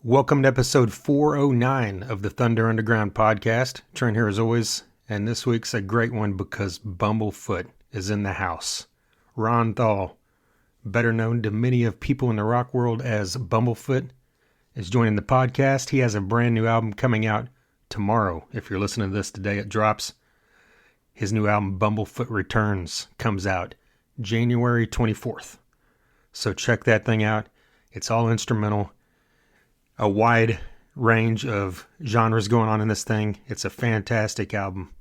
Welcome to episode 409 of the Thunder Underground podcast. Trent here as always, and this week's a great one because Bumblefoot is in the house. Ron Thal, better known to many of people in the rock world as Bumblefoot, is joining the podcast. He has a brand new album coming out tomorrow. If you're listening to this today, it drops. His new album, Bumblefoot Returns, comes out January 24th. So check that thing out. It's all instrumental. A wide range of genres going on in this thing. It's a fantastic album.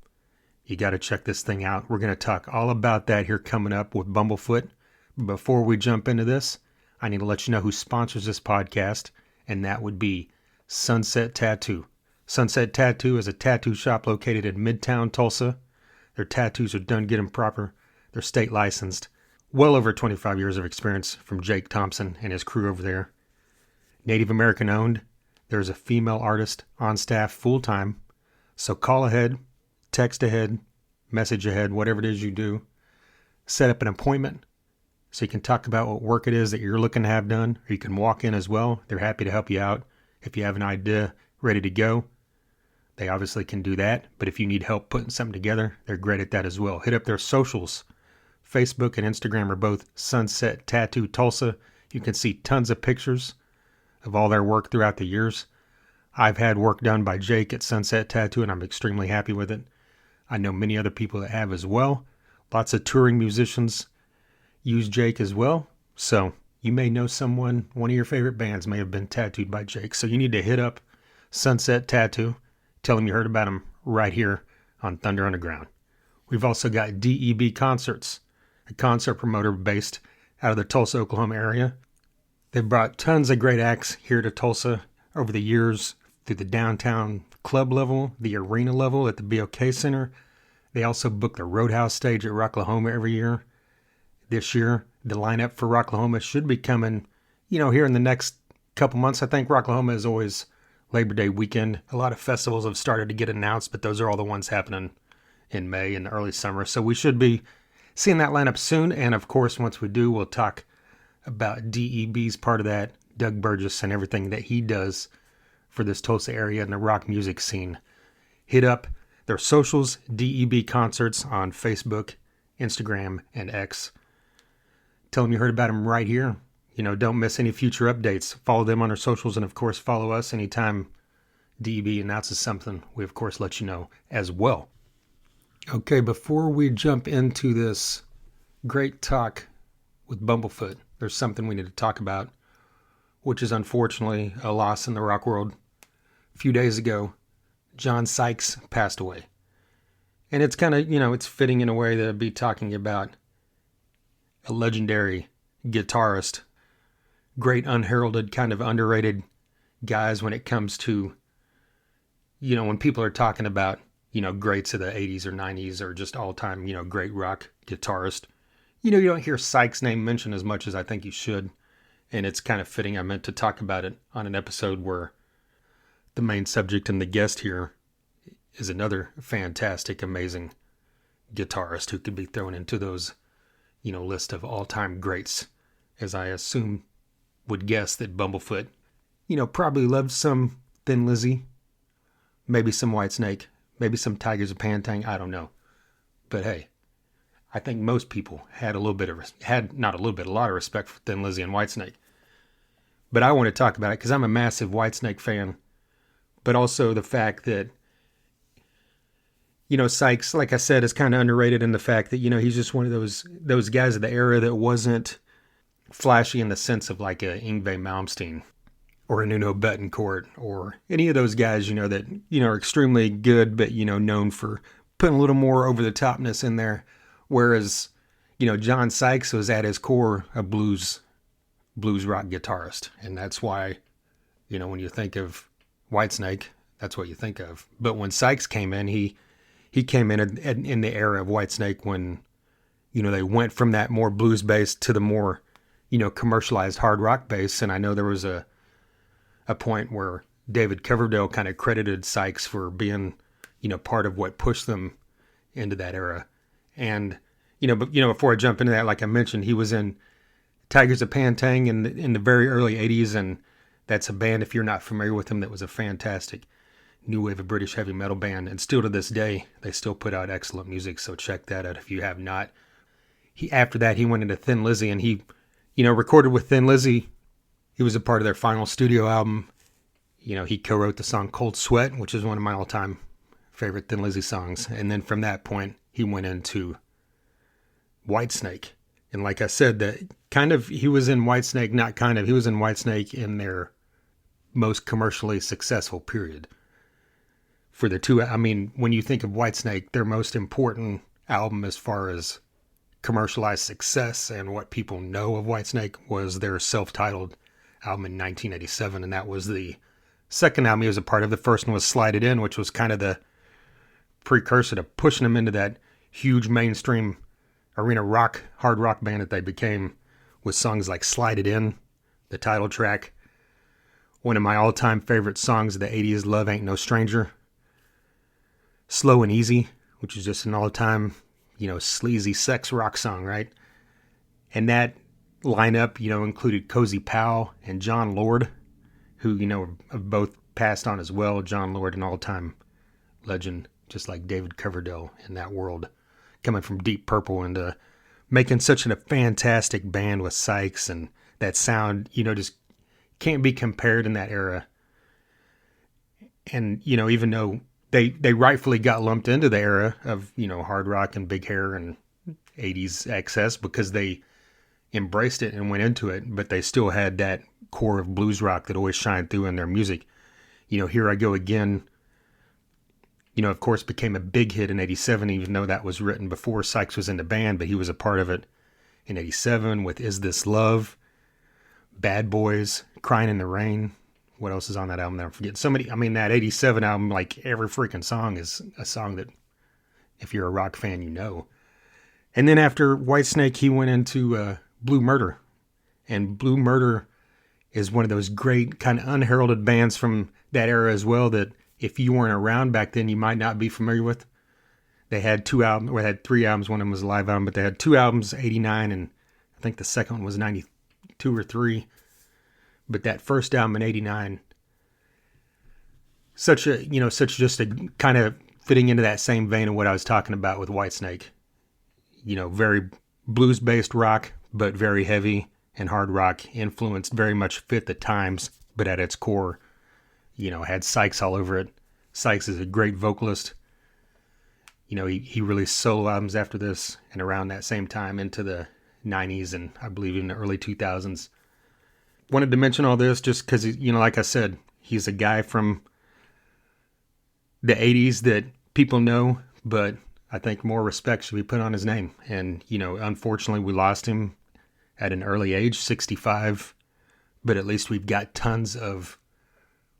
You got to check this thing out. We're going to talk all about that here coming up with Bumblefoot. Before we jump into this, I need to let you know who sponsors this podcast, and that would be Sunset Tattoo. Sunset Tattoo is a tattoo shop located in Midtown Tulsa. Their tattoos are done good and proper. They're state licensed. Well over 25 years of experience from Jake Thompson and his crew over there. Native American owned. There's a female artist on staff full time. So call ahead, text ahead, message ahead, whatever it is you do. Set up an appointment so you can talk about what work it is that you're looking to have done, or you can walk in as well. They're happy to help you out. If you have an idea ready to go, they obviously can do that. But if you need help putting something together, they're great at that as well. Hit up their socials. Facebook and Instagram are both Sunset Tattoo Tulsa. You can see tons of pictures of all their work throughout the years. I've had work done by Jake at Sunset Tattoo, and I'm extremely happy with it. I know many other people that have as well. Lots of touring musicians use Jake as well. So you may know someone, one of your favorite bands may have been tattooed by Jake. So you need to hit up Sunset Tattoo. Tell them you heard about them right here on Thunder Underground. We've also got DEB Concerts, a concert promoter based out of the Tulsa, Oklahoma area. They've brought tons of great acts here to Tulsa over the years through the downtown club level, the arena level at the BOK Center. They also book the Roadhouse stage at Rocklahoma every year. This year, the lineup for Rocklahoma should be coming, here in the next couple months. I think Rocklahoma is always Labor Day weekend. A lot of festivals have started to get announced, but those are all the ones happening in May and the early summer. So we should be seeing that lineup soon. And of course, once we do, we'll talk about DEB's part of that, Doug Burgess, and everything that he does for this Tulsa area and the rock music scene. Hit up their socials, DEB Concerts on Facebook, Instagram, and X. Tell them you heard about them right here. Don't miss any future updates. Follow them on their socials, and of course, follow us anytime DEB announces something. We, of course, let you know as well. Okay, before we jump into this great talk with Bumblefoot, there's something we need to talk about, which is unfortunately a loss in the rock world. A few days ago, John Sykes passed away. And it's kind of, it's fitting in a way to be talking about a legendary guitarist, great unheralded, kind of underrated guys when it comes to, when people are talking about, greats of the 80s or 90s or just all-time, great rock guitarist. You don't hear Sykes' name mentioned as much as I think you should. And it's kind of fitting. I meant to talk about it on an episode where the main subject and the guest here is another fantastic, amazing guitarist who could be thrown into those, list of all-time greats, as I assume would guess that Bumblefoot, probably loved some Thin Lizzy, maybe some Whitesnake, maybe some Tigers of Pantang, I don't know. But hey, I think most people had a lot of respect for Thin Lizzy and Whitesnake. But I want to talk about it because I'm a massive Whitesnake fan. But also the fact that, Sykes, like I said, is kind of underrated in the fact that, he's just one of those guys of the era that wasn't flashy in the sense of like a Yngwie Malmsteen or a Nuno Bettencourt or any of those guys, that, are extremely good, but, known for putting a little more over-the-topness in there. Whereas, John Sykes was at his core a blues rock guitarist. And that's why, when you think of Whitesnake, that's what you think of. But when Sykes came in, he came in the era of Whitesnake when, they went from that more blues bass to the more, commercialized hard rock bass. And I know there was a point where David Coverdale kind of credited Sykes for being, part of what pushed them into that era. And, before I jump into that, like I mentioned, he was in Tigers of Pantang in the very early 80s and That's a band, if you're not familiar with them, that was a fantastic new wave of British heavy metal band. And still to this day, they still put out excellent music. So check that out if you have not. After that, he went into Thin Lizzy, and he, recorded with Thin Lizzy. He was a part of their final studio album. He co-wrote the song Cold Sweat, which is one of my all-time favorite Thin Lizzy songs. And then from that point, he went into Whitesnake. And like I said, he was in Whitesnake, he was in Whitesnake in their most commercially successful period. For the two, when you think of Whitesnake, their most important album as far as commercialized success and what people know of Whitesnake was their self-titled album in 1987, and that was the second album he was a part of. The first one was Slide It In, which was kind of the precursor to pushing them into that huge mainstream arena rock, hard rock band that they became, with songs like Slide It In, the title track. One of my all-time favorite songs of the 80s, Love Ain't No Stranger. Slow and Easy, which is just an all-time, sleazy sex rock song, right? And that lineup, included Cozy Powell and John Lord, who, have both passed on as well. John Lord, an all-time legend, just like David Coverdale in that world, coming from Deep Purple and making such a fantastic band with Sykes, and that sound, just can't be compared in that era. And, even though they rightfully got lumped into the era of, hard rock and big hair and 80s excess because they embraced it and went into it, but they still had that core of blues rock that always shined through in their music. Here I Go Again, of course became a big hit in 87, even though that was written before Sykes was in the band, but he was a part of it in 87 with Is This Love, Bad Boys, Crying in the Rain. What else is on that album? I'm forgetting so many. That 87 album, like every freaking song is a song that if you're a rock fan, And then after Whitesnake, he went into Blue Murder. And Blue Murder is one of those great kind of unheralded bands from that era as well that if you weren't around back then, you might not be familiar with. They had three albums. One of them was a live album, but they had two albums, 89, and I think the second one was 92 or 3. But that first album in 89, such just a kind of fitting into that same vein of what I was talking about with Whitesnake. Very blues-based rock, but very heavy and hard rock influenced, very much fit the times, but at its core, had Sykes all over it. Sykes is a great vocalist. He released solo albums after this and around that same time into the 90s and I believe in the early 2000s. Wanted to mention all this just because, like I said, he's a guy from the 80s that people know, but I think more respect should be put on his name. And, unfortunately, we lost him at an early age, 65, but at least we've got tons of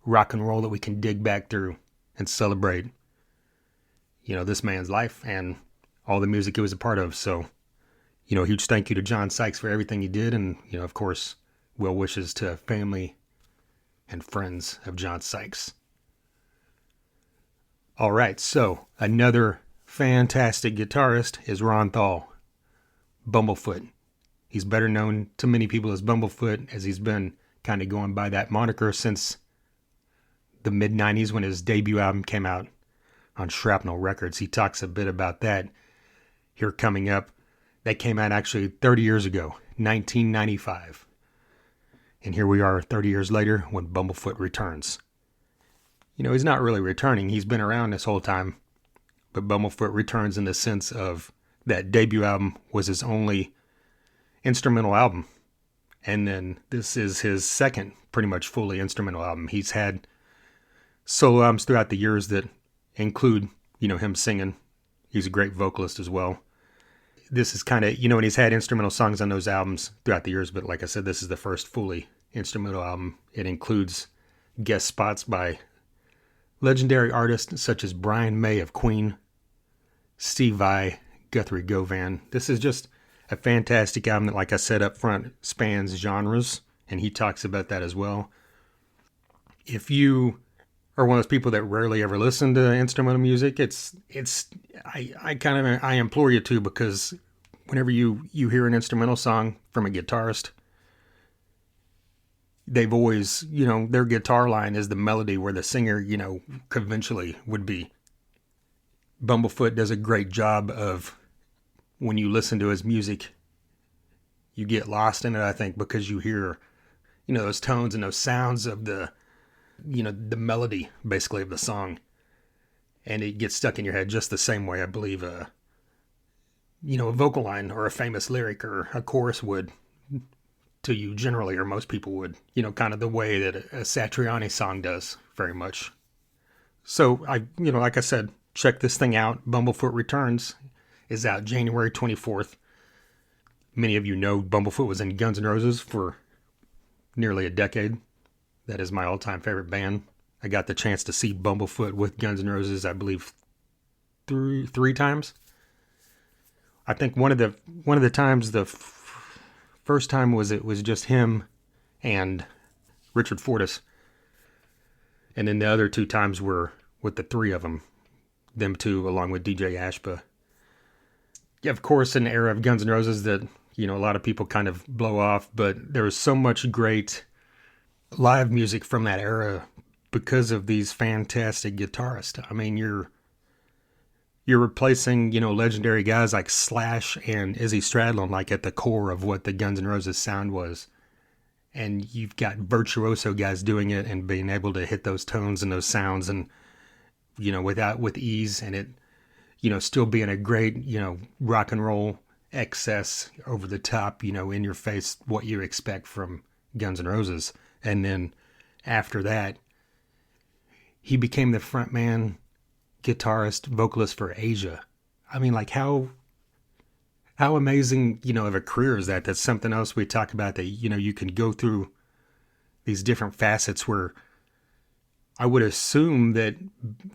rock and roll that we can dig back through and celebrate, this man's life and all the music he was a part of. So, huge thank you to John Sykes for everything he did. And, of course, well wishes to family and friends of John Sykes. All right, so another fantastic guitarist is Ron Thal, Bumblefoot. He's better known to many people as Bumblefoot, as he's been kind of going by that moniker since the mid-90s when his debut album came out on Shrapnel Records. He talks a bit about that here coming up. That came out actually 30 years ago, 1995. And here we are 30 years later when Bumblefoot returns. He's not really returning. He's been around this whole time. But Bumblefoot returns in the sense of that debut album was his only instrumental album. And then this is his second pretty much fully instrumental album. He's had solo albums throughout the years that include, him singing. He's a great vocalist as well. This is kind of, and he's had instrumental songs on those albums throughout the years, but like I said, this is the first fully instrumental album. It includes guest spots by legendary artists such as Brian May of Queen, Steve Vai, Guthrie Govan. This is just a fantastic album that, like I said up front, spans genres, and he talks about that as well. If you are one of those people that rarely ever listen to instrumental music, I implore you to, because whenever you hear an instrumental song from a guitarist, they've always, their guitar line is the melody where the singer, conventionally would be. Bumblefoot does a great job of, when you listen to his music, you get lost in it, I think, because you hear, those tones and those sounds of the melody, basically, of the song. And it gets stuck in your head just the same way, I believe, a vocal line or a famous lyric or a chorus would to you generally, or most people would, kind of the way that a Satriani song does, very much. So like I said, check this thing out. Bumblefoot Returns is out January 24th. Many of you know Bumblefoot was in Guns N' Roses for nearly a decade. That is my all-time favorite band. I got the chance to see Bumblefoot with Guns N' Roses, I believe, three times. I think one of the times, first time was just him and Richard Fortus, and then the other two times were with the three of them two, along with DJ Ashba. Yeah, of course, an era of Guns N' Roses that a lot of people kind of blow off, but there was so much great live music from that era because of these fantastic guitarists. I mean, you're replacing, legendary guys like Slash and Izzy Stradlin, like at the core of what the Guns N' Roses sound was. And you've got virtuoso guys doing it and being able to hit those tones and those sounds and, with ease, and it, still being a great, rock and roll excess, over the top, in your face, what you expect from Guns N' Roses. And then after that, he became the frontman, guitarist, vocalist for Asia. I mean, like how amazing, of a career is that? That's something else we talk about, that, you can go through these different facets where I would assume that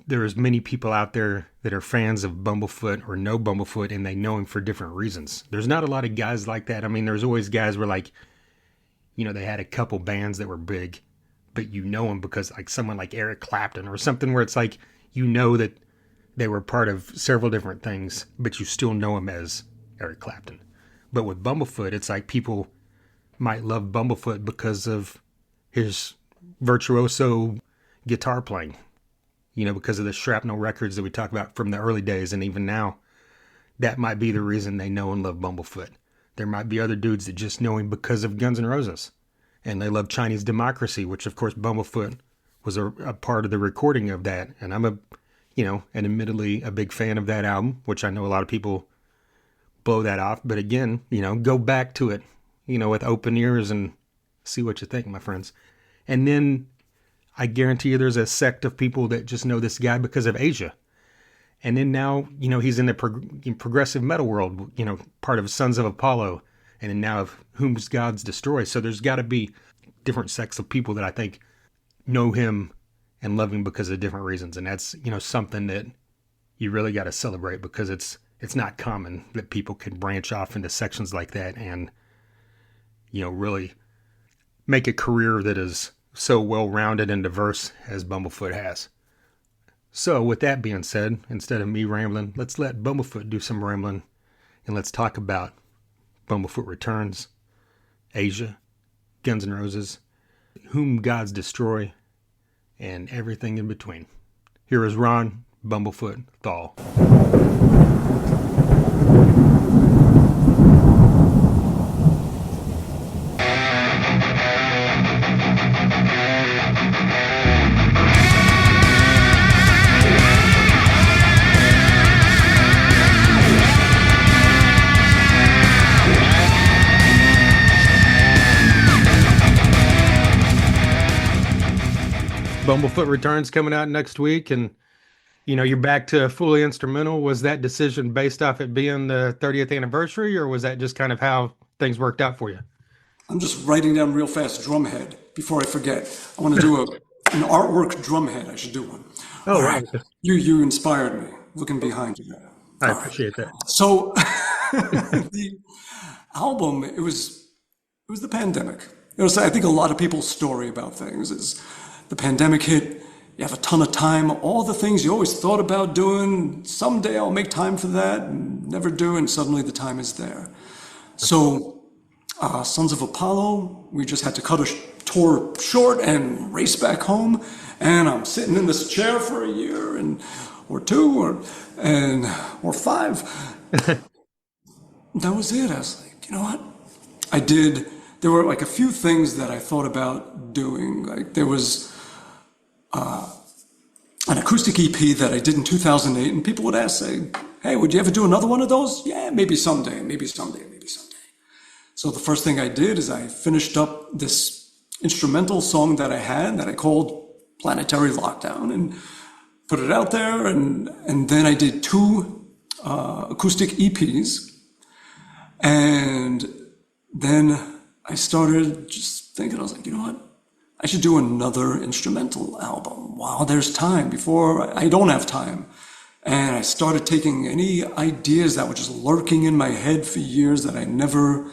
there's many people out there that are fans of Bumblefoot or know Bumblefoot and they know him for different reasons. There's not a lot of guys like that. I mean, there's always guys where like, they had a couple bands that were big, but them because like someone like Eric Clapton or something where it's like, that they were part of several different things, but you still know him as Eric Clapton. But with Bumblefoot, it's like people might love Bumblefoot because of his virtuoso guitar playing, because of the Shrapnel records that we talk about from the early days. And even now, that might be the reason they know and love Bumblefoot. There might be other dudes that just know him because of Guns N' Roses. And they love Chinese Democracy, which of course Bumblefoot was a part of the recording of that. And I'm and admittedly a big fan of that album, which I know a lot of people blow that off. But again, go back to it, with open ears and see what you think, my friends. And then I guarantee you there's a sect of people that just know this guy because of Asia. And then now, he's in the progressive metal world, part of Sons of Apollo, and then now of Whom Gods Destroy. So there's got to be different sects of people that I think know him and love him because of different reasons. And that's, something that you really got to celebrate, because it's not common that people can branch off into sections like that and, really make a career that is so well-rounded and diverse as Bumblefoot has. So with that being said, instead of me rambling, let's let Bumblefoot do some rambling, and let's talk about Bumblefoot Returns, Asia, Guns N' Roses, Whom Gods Destroy, and everything in between. Here is Ron Bumblefoot Thal. Bumblefoot Returns coming out next week, and you're back to fully instrumental. Was that decision based off it being the 30th anniversary, or was that just kind of how things worked out for you? I'm just writing down real fast drumhead before I forget. I want to do an artwork drumhead. I should do one. Oh, right. You inspired me. Looking behind you there. I appreciate that. So the album, it was the pandemic. I think a lot of people's story about things is the pandemic hit. You have a ton of time, all the things you always thought about doing. Someday I'll make time for that, and never do, and suddenly the time is there. So Sons of Apollo, we just had to cut a tour short and race back home. And I'm sitting in this chair for a year or two or five. That was it. I was like, you know what? There were like a few things that I thought about doing. Like there was an acoustic EP that I did in 2008, and people would ask, say, hey, would you ever do another one of those? Yeah, maybe someday, maybe someday, maybe someday. So the first thing I did is I finished up this instrumental song that I had that I called Planetary Lockdown and put it out there. And then I did two acoustic EPs. And then I started just thinking, I was like, you know what? I should do another instrumental album while there's time, before I don't have time. And I started taking any ideas that were just lurking in my head for years that I never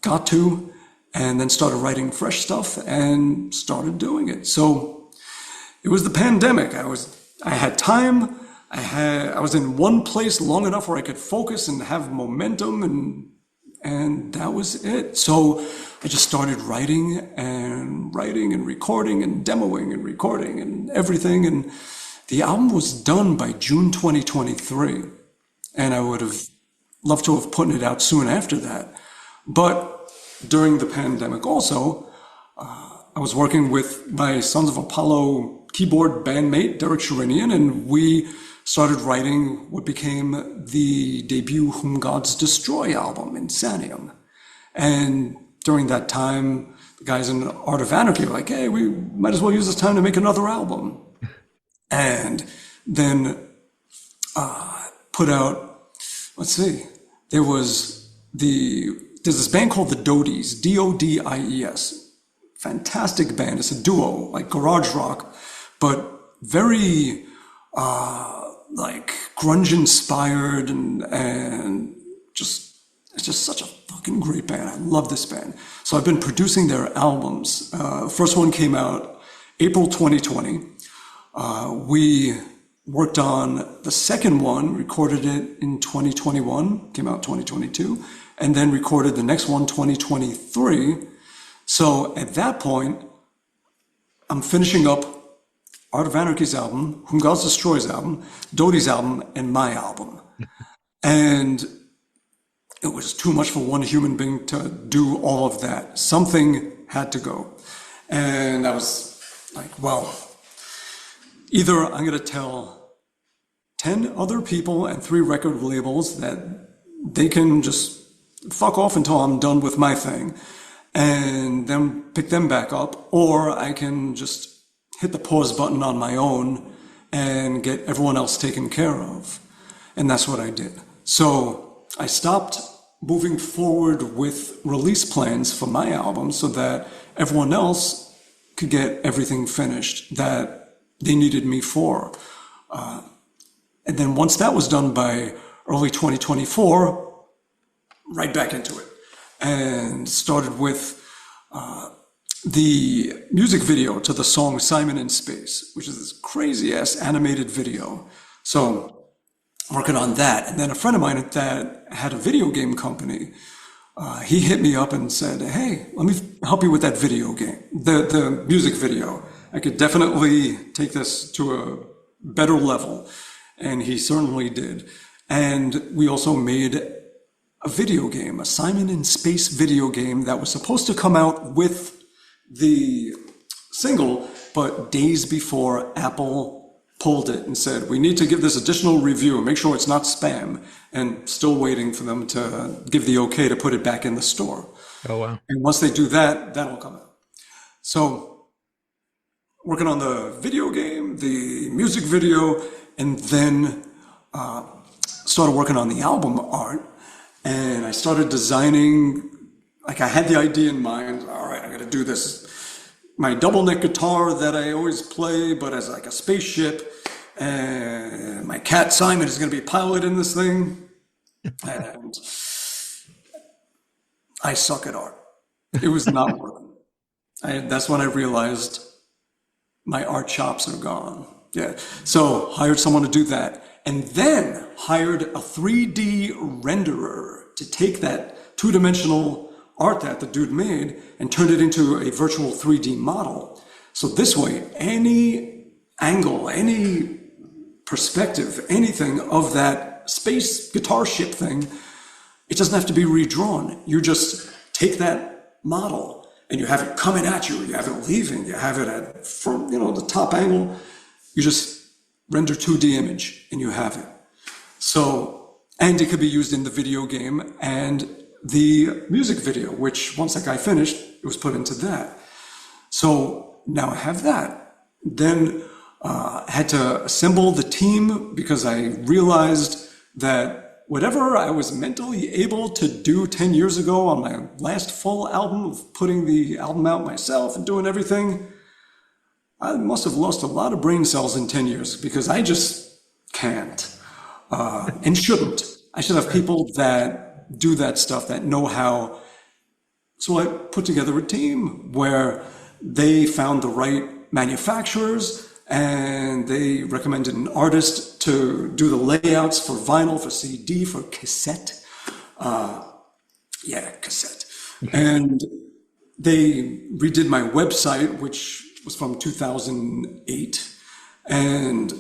got to, and then started writing fresh stuff and started doing it. So it was the pandemic. I had time. I was in one place long enough where I could focus and have momentum, and that was it. So I just started writing and recording and demoing and recording and everything. And the album was done by June 2023. And I would have loved to have put it out soon after that. But during the pandemic also, I was working with my Sons of Apollo keyboard bandmate, Derek Sherinian, and we started writing what became the debut Whom Gods Destroy album, Insanium. And during that time, the guys in Art of Anarchy were like, hey, we might as well use this time to make another album. And then put out, let's see, there's this band called the Dodies, Dodies. Fantastic band. It's a duo, like garage rock, but very like grunge inspired and just, it's just such a fucking great band. I love this band. So I've been producing their albums. First one came out April 2020. We worked on the second one, recorded it in 2021, came out 2022, and then recorded the next one 2023. So at that point, I'm finishing up Art of Anarchy's album, Whom Gods Destroy's album, Dodi's album, and my album. And it was too much for one human being to do all of that. Something had to go. And I was like, well, either I'm going to tell 10 other people and 3 record labels that they can just fuck off until I'm done with my thing and then pick them back up, or I can just hit the pause button on my own and get everyone else taken care of. And that's what I did. So I stopped moving forward with release plans for my album so that everyone else could get everything finished that they needed me for. And then once that was done by early 2024, right back into it. And started with the music video to the song Simon in Space, which is this crazy ass animated video. So working on that. And then a friend of mine that had a video game company, he hit me up and said, hey, let me help you with that video game, the music video. I could definitely take this to a better level. And he certainly did. And we also made a video game, a Simon in Space video game that was supposed to come out with the single, but days before Apple pulled it and said, we need to give this additional review and make sure it's not spam, and still waiting for them to give the okay to put it back in the store. Oh, wow. And once they do that, that'll come out. So working on the video game, the music video, and then started working on the album art. And I started designing, like I had the idea in mind, all right, I gotta do this. My double neck guitar that I always play, but as like a spaceship. And my cat Simon is gonna be piloting this thing. And I suck at art. It was not working. That's when I realized my art chops are gone. Yeah. So hired someone to do that. And then hired a 3D renderer to take that two-dimensional art that the dude made and turned it into a virtual 3D model. So this way, any angle, any perspective, anything of that space guitar ship thing, it doesn't have to be redrawn. You just take that model and you have it coming at you, you have it leaving, you have it at from, the top angle. You just render 2D image and you have it. So, and it could be used in the video game and the music video, which once that guy finished, it was put into that. So now I have that. Then had to assemble the team because I realized that whatever I was mentally able to do 10 years ago on my last full album of putting the album out myself and doing everything, I must have lost a lot of brain cells in 10 years because I just can't and shouldn't. I should have people that do that stuff, that know how. So I put together a team where they found the right manufacturers and they recommended an artist to do the layouts for vinyl, for CD, for cassette. Cassette. And they redid my website, which was from 2008. And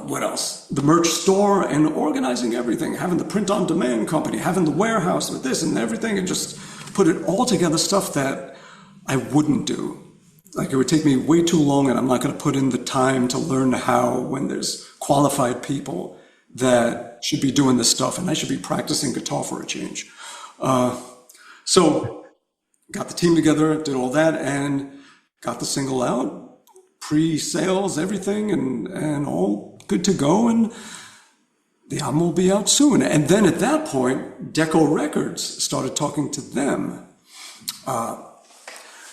what else? The merch store and organizing everything, having the print on demand company, having the warehouse with this and everything, and just put it all together, stuff that I wouldn't do. Like it would take me way too long and I'm not going to put in the time to learn how when there's qualified people that should be doing this stuff and I should be practicing guitar for a change. So got the team together, did all that and got the single out, pre-sales, everything and all good to go. And the album will be out soon. And then at that point, Decca Records started talking to them.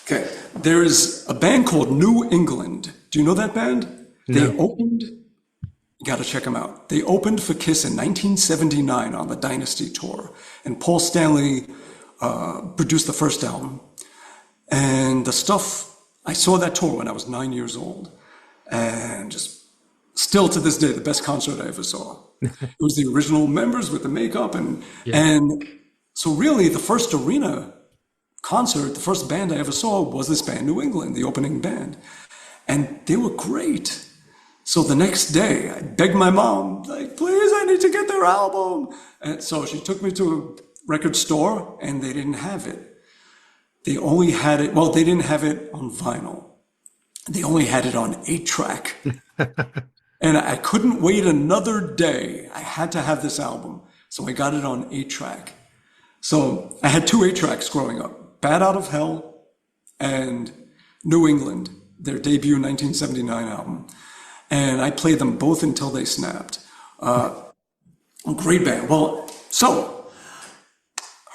Okay, there is a band called New England. Do you know that band? No. They opened, you gotta check them out. They opened for Kiss in 1979 on the Dynasty tour. And Paul Stanley produced the first album. And the stuff, I saw that tour when I was 9 years old. And just still to this day, the best concert I ever saw. It was the original members with the makeup. And so really the first arena concert, the first band I ever saw was this band, New England, the opening band. And they were great. So the next day, I begged my mom, like, please, I need to get their album. And so she took me to a record store and they didn't have it. They only had it, well, they didn't have it on vinyl. They only had it on 8-track. And I couldn't wait another day. I had to have this album. So I got it on 8-track. So I had 2 8-tracks growing up. Bad Out of Hell and New England, their debut 1979 album. And I played them both until they snapped. Great band. Well, so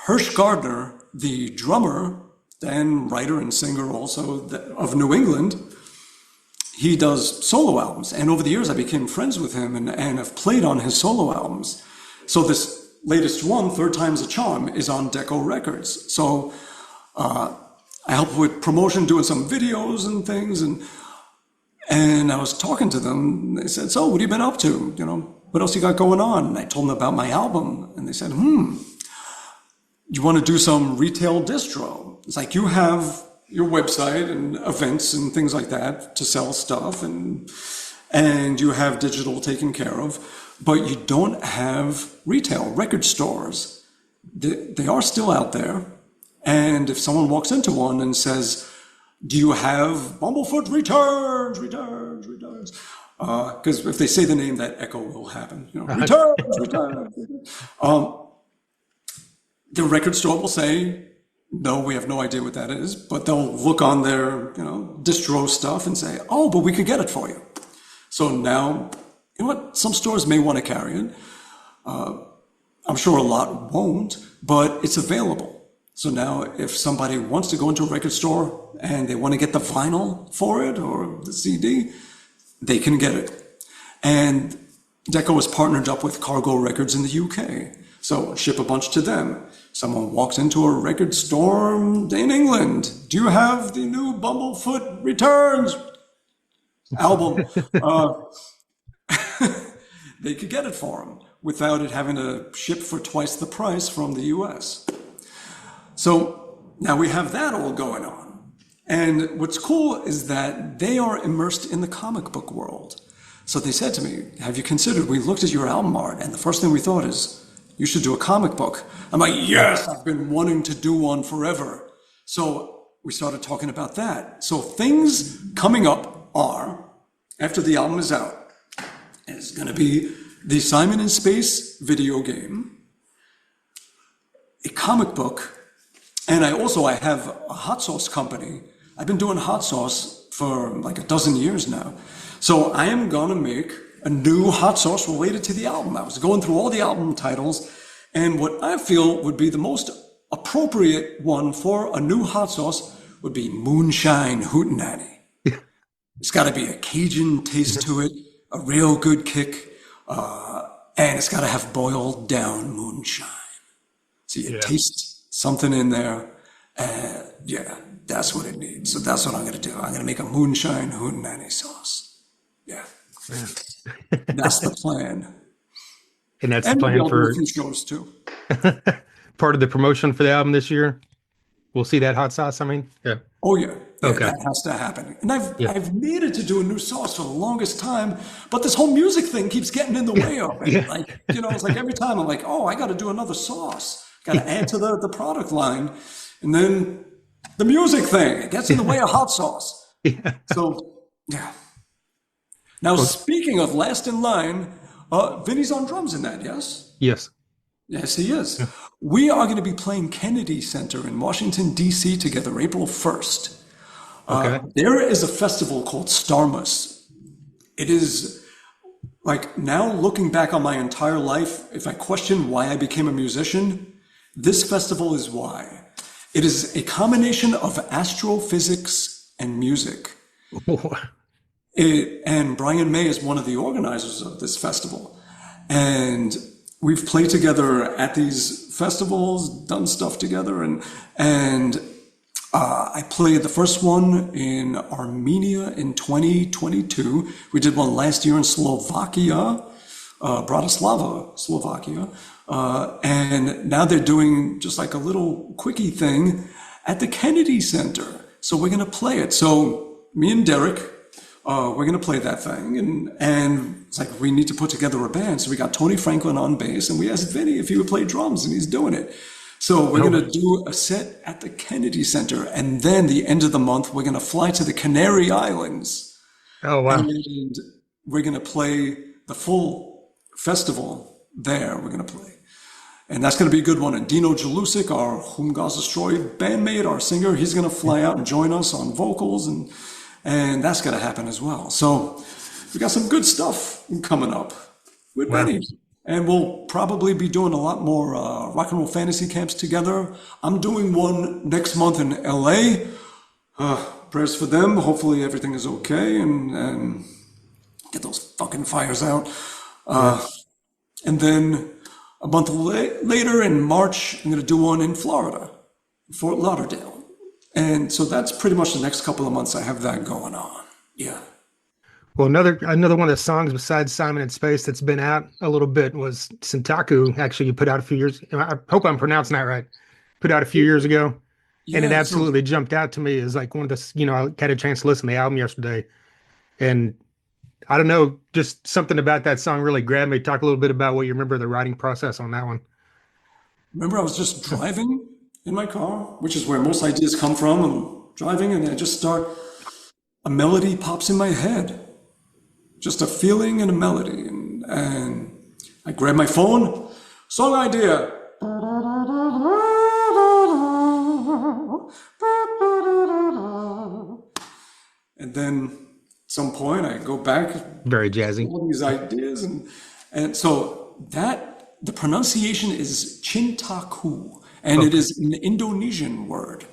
Hirsch Gardner, the drummer and writer and singer also of New England, he does solo albums. And over the years, I became friends with him and have played on his solo albums. So this latest one, Third Time's a Charm, is on Decca Records. So I helped with promotion, doing some videos and things, and I was talking to them. They said, "So, what have you been up to? What else you got going on?" And I told them about my album, and they said, "You want to do some retail distro?" It's like you have your website and events and things like that to sell stuff, and you have digital taken care of, but you don't have retail record stores. They are still out there. And if someone walks into one and says, do you have Bumblefoot returns? Because if they say the name, that echo will happen. Returns. The record store will say, no, we have no idea what that is. But they'll look on their, distro stuff and say, oh, but we could get it for you. So now, you know what? Some stores may want to carry it. I'm sure a lot won't, but it's available. So now if somebody wants to go into a record store and they want to get the vinyl for it or the CD, they can get it. And Decca was partnered up with Cargo Records in the UK. So ship a bunch to them. Someone walks into a record store in England. Do you have the new Bumblefoot Returns album? They could get it for them without it having to ship for twice the price from the US. So now we have that all going on. And what's cool is that they are immersed in the comic book world. So they said to me, have you considered, we looked at your album art, and the first thing we thought is, you should do a comic book. I'm like, yes, I've been wanting to do one forever. So we started talking about that. So things coming up are, after the album is out, it's going to be the Simon in Space video game, a comic book, and I have a hot sauce company. I've been doing hot sauce for like a dozen years now. So I am going to make a new hot sauce related to the album. I was going through all the album titles, and what I feel would be the most appropriate one for a new hot sauce would be Moonshine Hootenanny. It's got to be a Cajun taste to it, a real good kick, and it's got to have boiled down moonshine. So you taste something in there, and yeah, that's what it needs. So that's what I'm going to do. I'm going to make a Moonshine Hootenanny sauce. Yeah. That's the plan. And that's the plan for a few shows too. part of the promotion for the album this year. We'll see that hot sauce. I mean, yeah. Oh yeah. Okay. That has to happen. And I've needed to do a new sauce for the longest time, but this whole music thing keeps getting in the way of it. Yeah. Like, it's like every time I'm like, oh, I got to do another sauce. Got to add to the product line, and then the music thing, it gets in the way of hot sauce. Yeah. So yeah. Now, speaking of last in line, Vinny's on drums in that, yes? Yes. Yes, he is. Yeah. We are going to be playing Kennedy Center in Washington, D.C. together April 1st. Okay. There is a festival called Starmus. It is, like, now looking back on my entire life, if I question why I became a musician, this festival is why. It is a combination of astrophysics and music. And Brian May is one of the organizers of this festival. And we've played together at these festivals, done stuff together. And I played the first one in Armenia in 2022. We did one last year in Slovakia, Bratislava, Slovakia. And now they're doing just like a little quickie thing at the Kennedy Center. So we're going to play it. So me and Derek, we're going to play that thing. And it's like, we need to put together a band. So we got Tony Franklin on bass, and we asked Vinny if he would play drums, and he's doing it. So we're going to do a set at the Kennedy Center. And then the end of the month, we're going to fly to the Canary Islands. Oh, wow. And we're going to play the full festival there. We're going to play. And that's going to be a good one. And Dino Jalusic, our Whom Gods Destroyed bandmate, our singer, he's going to fly out and join us on vocals. And that's going to happen as well. So we got some good stuff coming up with Benny. And we'll probably be doing a lot more rock and roll fantasy camps together. I'm doing one next month in LA. Prayers for them. Hopefully everything is okay and get those fucking fires out. And then a month later in March, I'm going to do one in Florida, Fort Lauderdale. And so that's pretty much the next couple of months I have that going on. Yeah. Well, another one of the songs besides Simon in Space that's been out a little bit was Sentaku. Actually, you put out a few years. I hope I'm pronouncing that right. Put out a few years ago, and it absolutely jumped out to me as like one of the. I had a chance to listen to the album yesterday, and I don't know, just something about that song really grabbed me. Talk a little bit about what you remember the writing process on that one. Remember, I was just driving in my car, which is where most ideas come from. I'm driving, and I just start. A melody pops in my head. Just a feeling and a melody. And I grab my phone, song idea. And then at some point I go back. Very jazzy. All these ideas. And so the pronunciation is Cintaku. And it is an Indonesian word.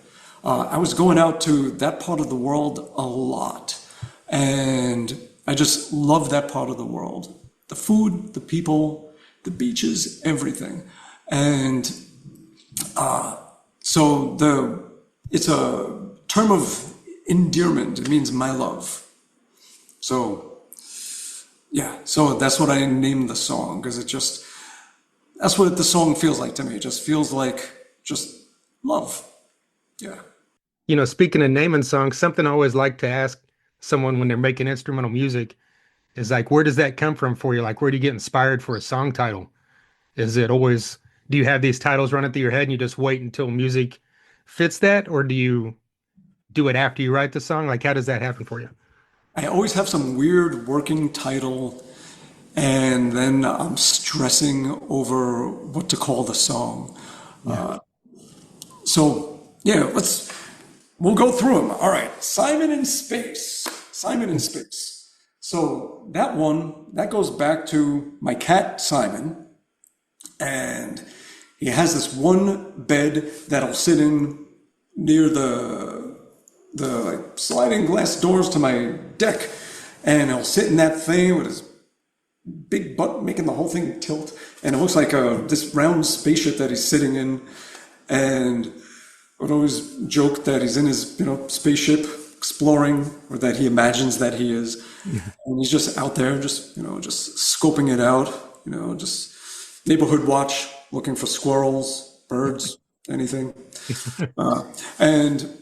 I was going out to that part of the world a lot. And I just love that part of the world. The food, the people, the beaches, everything. And so it's a term of endearment. It means my love. So, yeah. So that's what I named the song, because that's what the song feels like to me. It just feels like just love. Yeah. Speaking of naming songs, something I always like to ask someone when they're making instrumental music is like, where does that come from for you? Like, where do you get inspired for a song title? Is it always, do you have these titles running through your head and you just wait until music fits that? Or do you do it after you write the song? Like, how does that happen for you? I always have some weird working title, and then I'm stressing over what to call the song. Yeah. So, yeah, we'll go through them. All right. Simon in Space. Simon in Space. So that one, that goes back to my cat, Simon. And he has this one bed that'll sit in near the like sliding glass doors to my deck, and he'll sit in that thing with his big butt making the whole thing tilt, and it looks like this round spaceship that he's sitting in. And I would always joke that he's in his spaceship exploring, or that he imagines that he is, and he's just out there just scoping it out, just neighborhood watch, looking for squirrels, birds, anything. And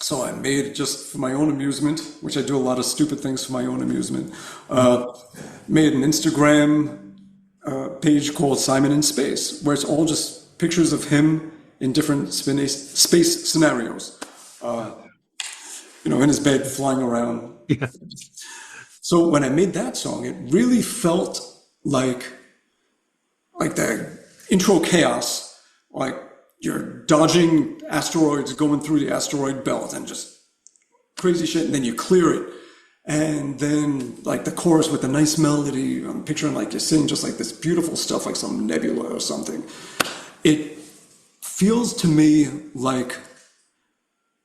so I made, just for my own amusement, which I do a lot of stupid things for my own amusement, made an Instagram page called Simon in Space, where it's all just pictures of him in different space scenarios, in his bed flying around. Yeah. So when I made that song, it really felt like the intro chaos, like you're dodging asteroids, going through the asteroid belt, and just crazy shit, and then you clear it. And then like the chorus with the nice melody, I'm picturing like you're singing just like this beautiful stuff, like some nebula or something. It feels to me like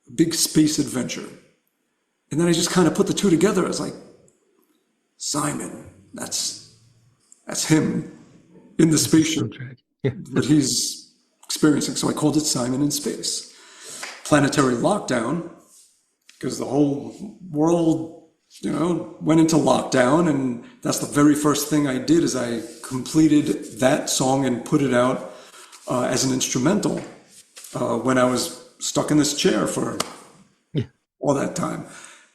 a big space adventure. And then I just kind of put the two together as like, Simon, that's him in the spaceship Yeah. that he's experiencing. So I called it Simon in Space. Planetary lockdown, because the whole world, went into lockdown, and that's the very first thing I did is I completed that song and put it out as an instrumental when I was stuck in this chair for all that time.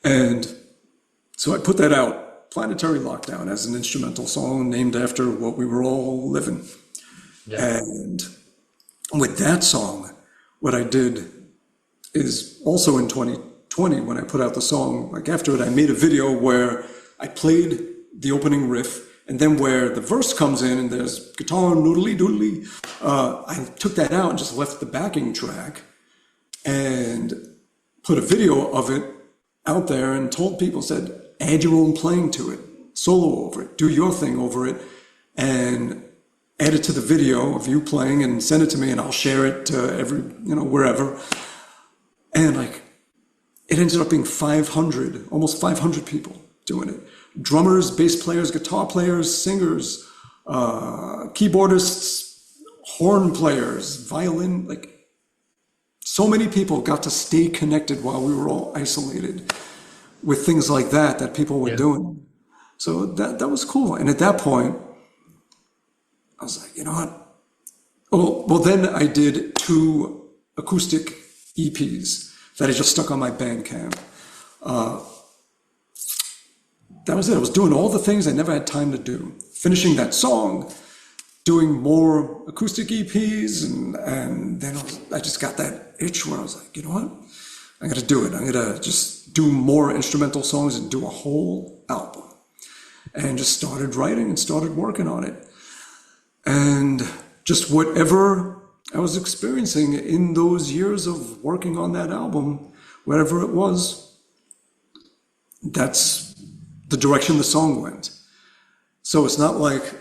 And so I put that out, Planetary Lockdown, as an instrumental song named after what we were all living. Yeah. And with that song, what I did is also in 2020, when I put out the song, like after it, I made a video where I played the opening riff, and then where the verse comes in and there's guitar noodly doodly, I took that out and just left the backing track and put a video of it out there and told people, said, add your own playing to it, solo over it, do your thing over it, and add it to the video of you playing and send it to me, and I'll share it to wherever. And like, it ended up being 500, almost 500 people doing it. Drummers, bass players, guitar players, singers, keyboardists, horn players, violin, like so many people got to stay connected while we were all isolated with things like that people were doing. So that was cool. And at that point, I was like, you know what? Well, then I did 2 acoustic EPs that I just stuck on my Bandcamp. That was it. I was doing all the things I never had time to do. Finishing that song, doing more acoustic EPs, and then I just got that itch where I was like, you know what? I'm going to do it. I'm going to just do more instrumental songs and do a whole album. And just started writing and started working on it. And just whatever I was experiencing in those years of working on that album, whatever it was, that's the direction the song went. So it's not like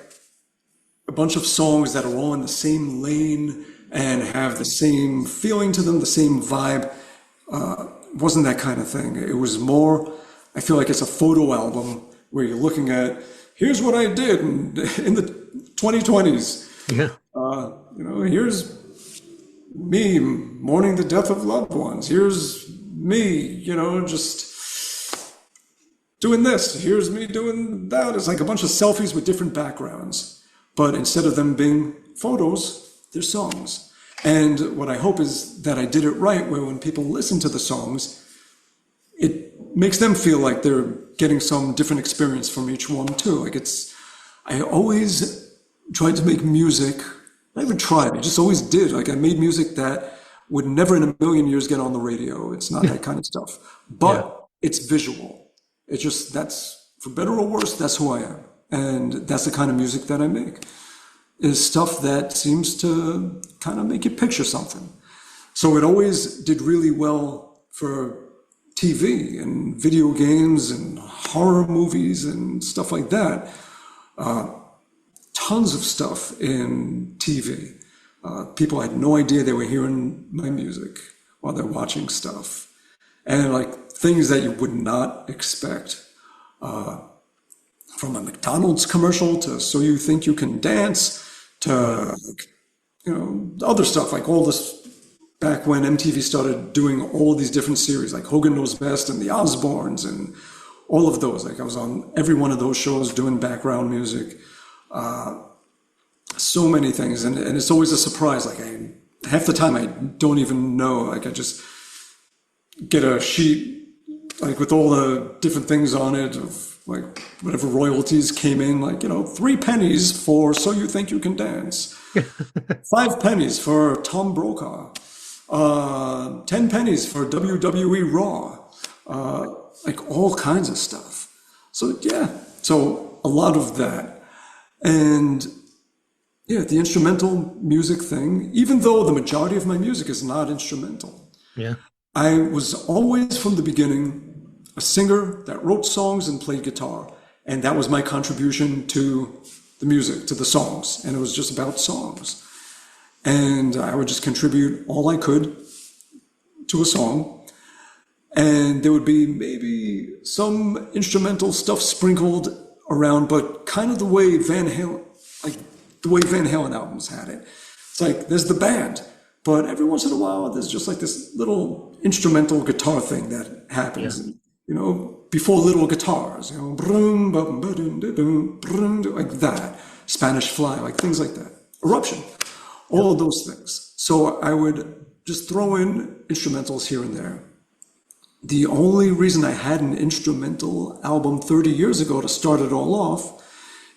a bunch of songs that are all in the same lane and have the same feeling to them, the same vibe. Wasn't that kind of thing. It was more, I feel like it's a photo album where you're looking at, here's what I did in the 2020s. Yeah. Here's me mourning the death of loved ones. Here's me, just doing this. Here's me doing that. It's like a bunch of selfies with different backgrounds. But instead of them being photos, they're songs. And what I hope is that I did it right, where when people listen to the songs, it makes them feel like they're getting some different experience from each one too. I always tried to make music. I even tried, I just always did. Like I made music that would never in a million years get on the radio. It's not that kind of stuff, Yeah. but it's visual. It's just, that's, for better or worse, that's who I am. And that's the kind of music that I make, is stuff that seems to kind of make you picture something. So it always did really well for TV and video games and horror movies and stuff like that. Tons of stuff in TV. People had no idea they were hearing my music while they're watching stuff. And like things that you would not expect. From a McDonald's commercial to So You Think You Can Dance to, other stuff like all this back when MTV started doing all these different series like Hogan Knows Best and The Osbournes and all of those. Like I was on every one of those shows doing background music. So many things. And it's always a surprise. Like half the time I don't even know. Like I just get a sheet like with all the different things on it of like whatever royalties came in, like, 3 pennies for So You Think You Can Dance, 5 pennies for Tom Brokaw, 10 pennies for WWE Raw, like all kinds of stuff. So yeah, so a lot of that. And yeah, the instrumental music thing, even though the majority of my music is not instrumental, Yeah. I was always from the beginning a singer that wrote songs and played guitar. And that was my contribution to the music, to the songs. And it was just about songs. And I would just contribute all I could to a song. And there would be maybe some instrumental stuff sprinkled around, but kind of the way Van Halen albums had it. It's like, there's the band, but every once in a while, there's just like this little instrumental guitar thing that happens. Yeah. And, before little guitars, brum, bum, ba-dum, da-dum, brum, like that, Spanish Fly, like things like that, Eruption, all of those things. So I would just throw in instrumentals here and there. The only reason I had an instrumental album 30 years ago to start it all off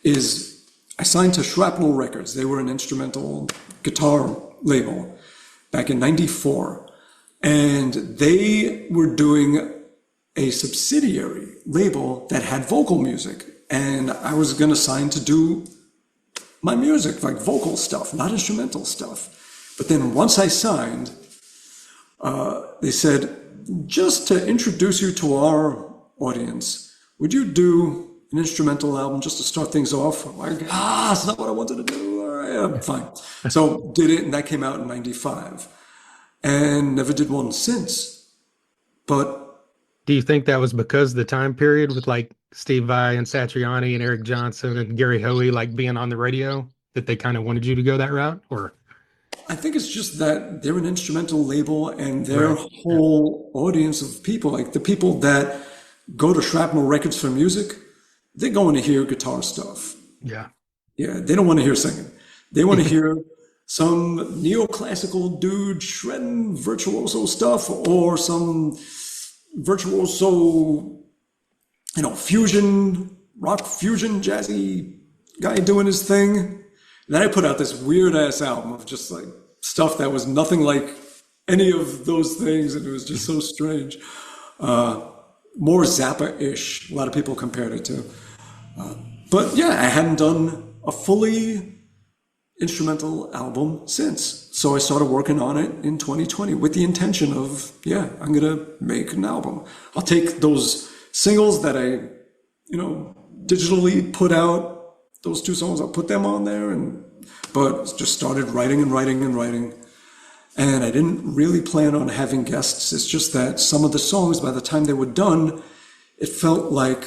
is I signed to Shrapnel Records. They were an instrumental guitar label back in '94. And they were doing a subsidiary label that had vocal music. And I was going to sign to do my music, like vocal stuff, not instrumental stuff. But then once I signed, they said, just to introduce you to our audience, would you do an instrumental album just to start things off? I'm like, it's not what I wanted to do. All right, yeah, fine. So did it, and that came out in '95. And never did one since. But Do you think that was because of the time period with like Steve Vai and Satriani and Eric Johnson and Gary Hoey like being on the radio that they kind of wanted you to go that route? Or I think it's just that they're an instrumental label and their Right. whole audience of people, like the people that go to Shrapnel Records for music, they're going to hear guitar stuff. Yeah. Yeah, they don't want to hear singing. They want to hear some neoclassical dude shredding virtuoso stuff or some virtuoso, fusion, rock fusion, jazzy guy doing his thing. And then I put out this weird ass album of just like stuff that was nothing like any of those things. And it was just so strange. More Zappa-ish, a lot of people compared it to. But yeah, I hadn't done a fully instrumental album since. So I started working on it in 2020 with the intention of, I'm going to make an album. I'll take those singles that I, digitally put out, those 2 songs, I'll put them on there, but just started writing and writing and writing. And I didn't really plan on having guests. It's just that some of the songs, by the time they were done, it felt like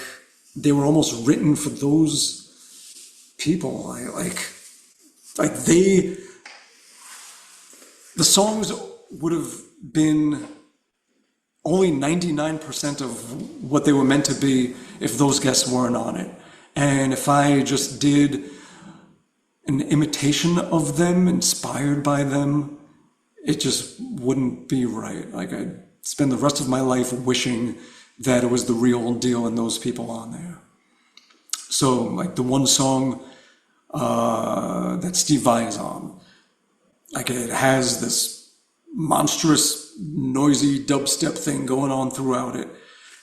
they were almost written for those people. The songs would have been only 99% of what they were meant to be if those guests weren't on it. And if I just did an imitation of them, inspired by them, it just wouldn't be right. Like I'd spend the rest of my life wishing that it was the real deal and those people on there. So like the one song that Steve Vai is on, like it has this monstrous, noisy dubstep thing going on throughout it.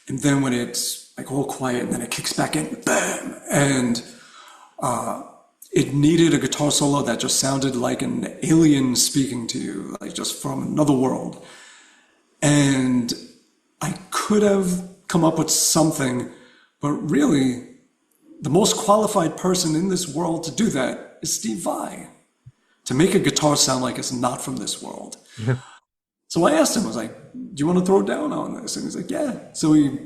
And then when it's like all quiet and then it kicks back in, bam! And it needed a guitar solo that just sounded like an alien speaking to you, like just from another world. And I could have come up with something, but really, the most qualified person in this world to do that is Steve Vai, to make a guitar sound like it's not from this world. Yeah. So I asked him, I was like, do you want to throw down on this? And he's like, yeah. So he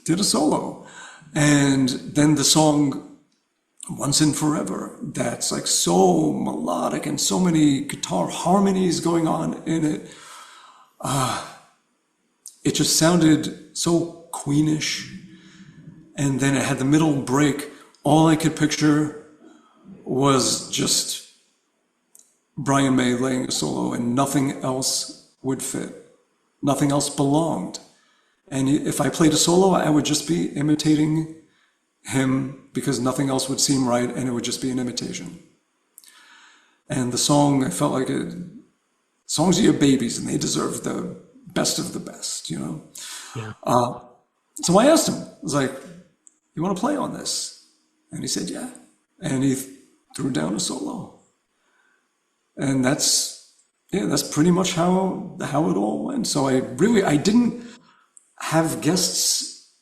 did a solo. And then the song Once and Forever, that's like so melodic and so many guitar harmonies going on in it. It just sounded so Queenish. And then it had the middle break. All I could picture was just Brian May laying a solo, and nothing else would fit. Nothing else belonged. And if I played a solo, I would just be imitating him because nothing else would seem right, and it would just be an imitation. And the song, I felt like songs are your babies, and they deserve the best of the best, you know? Yeah. So I asked him, I was like, you want to play on this? And he said, yeah. And he threw down a solo. And that's pretty much how it all went. So I didn't have guests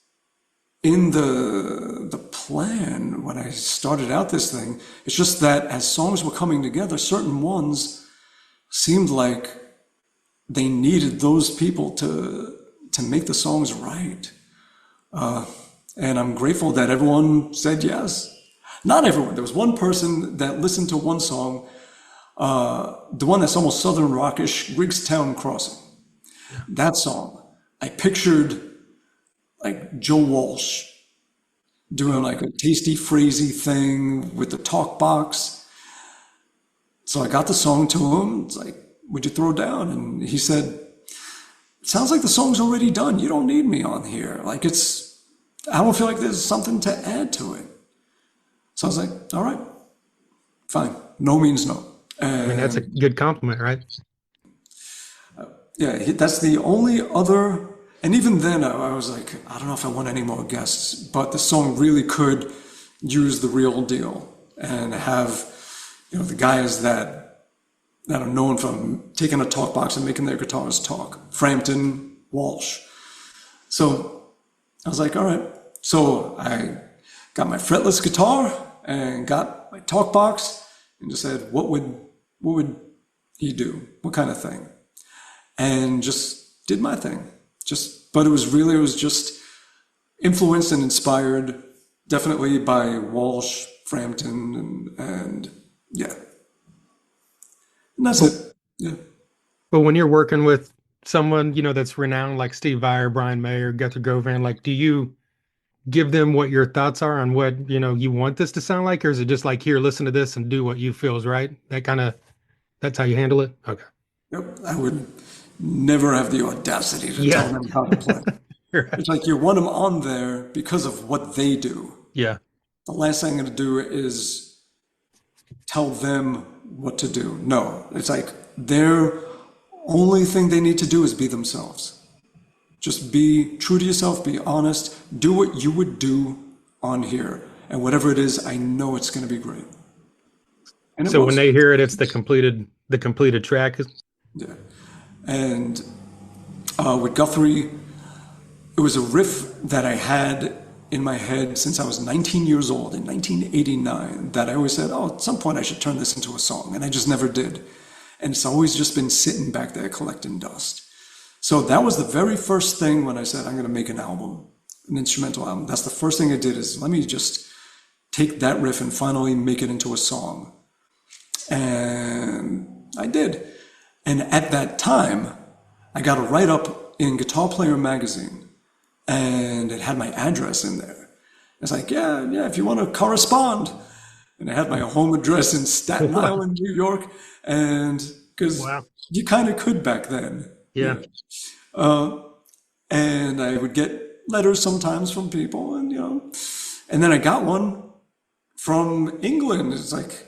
in the plan when I started out this thing. It's just that as songs were coming together, certain ones seemed like they needed those people to make the songs right. And I'm grateful that everyone said yes. Not everyone. There was one person that listened to one song, the one that's almost Southern rockish, Griggstown Crossing. That song, I pictured like Joe Walsh doing like a tasty, phrasy thing with the talk box. So I got the song to him. It's like, would you throw down? And he said, it sounds like the song's already done. You don't need me on here. Like I don't feel like there's something to add to it. So I was like, all right, fine. No means no. I mean, that's a good compliment, right? Yeah, that's the only other, and even then I was like, I don't know if I want any more guests, but the song really could use the real deal and have, the guys that are known from taking a talk box and making their guitars talk, Frampton, Walsh. So I was like, all right. So I got my fretless guitar and got my talk box and just said, what would he do? What kind of thing? And just did my thing. But it was just influenced and inspired definitely by Walsh, Frampton, and yeah. And that's it. Yeah. But when you're working with someone, that's renowned like Steve Vai or Brian May or Guthrie Govan, like, do you give them what your thoughts are on what, you want this to sound like? Or is it just like, here, listen to this and do what you feel is right? That's how you handle it? Okay. Yep. I would never have the audacity to tell them how to play. Right. It's like you want them on there because of what they do. Yeah. The last thing I'm going to do is tell them what to do. No, it's like their only thing they need to do is be themselves. Just be true to yourself, be honest, do what you would do on here. And whatever it is, I know it's going to be great. And so when they hear it, it's the completed track. Yeah. And with Guthrie, it was a riff that I had in my head since I was 19 years old in 1989 that I always said, at some point I should turn this into a song. And I just never did. And it's always just been sitting back there collecting dust. So that was the very first thing when I said, I'm going to make an album, an instrumental album. That's the first thing I did is let me just take that riff and finally make it into a song. And I did. And at that time, I got a write-up in Guitar Player magazine, and it had my address in there. It's like, yeah, if you want to correspond. And I had my home address in Staten Island, New York, and because Wow. you kind of could back then. Yeah. Yeah. And I would get letters sometimes from people, and and then I got one from England. It's like,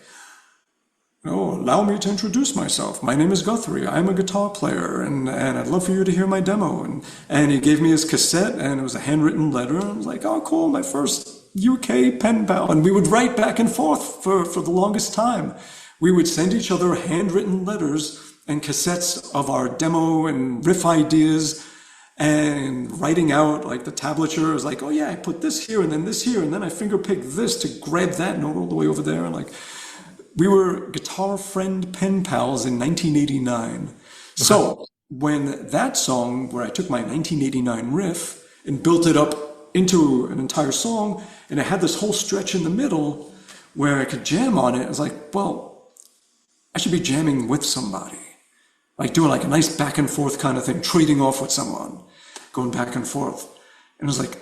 oh, allow me to introduce myself. My name is Guthrie. I'm a guitar player, and I'd love for you to hear my demo. And he gave me his cassette, and it was a handwritten letter. And I was like, oh, cool, my first UK pen pal. And we would write back and forth for the longest time. We would send each other handwritten letters and cassettes of our demo and riff ideas, and writing out like the tablature is like, oh yeah, I put this here and then this here, and then I finger picked this to grab that note all the way over there. And like, we were guitar friend pen pals in 1989. So when that song, where I took my 1989 riff and built it up into an entire song, and it had this whole stretch in the middle where I could jam on it, I was like, well, I should be jamming with somebody. Like doing like a nice back and forth kind of thing, trading off with someone, going back and forth. And I was like,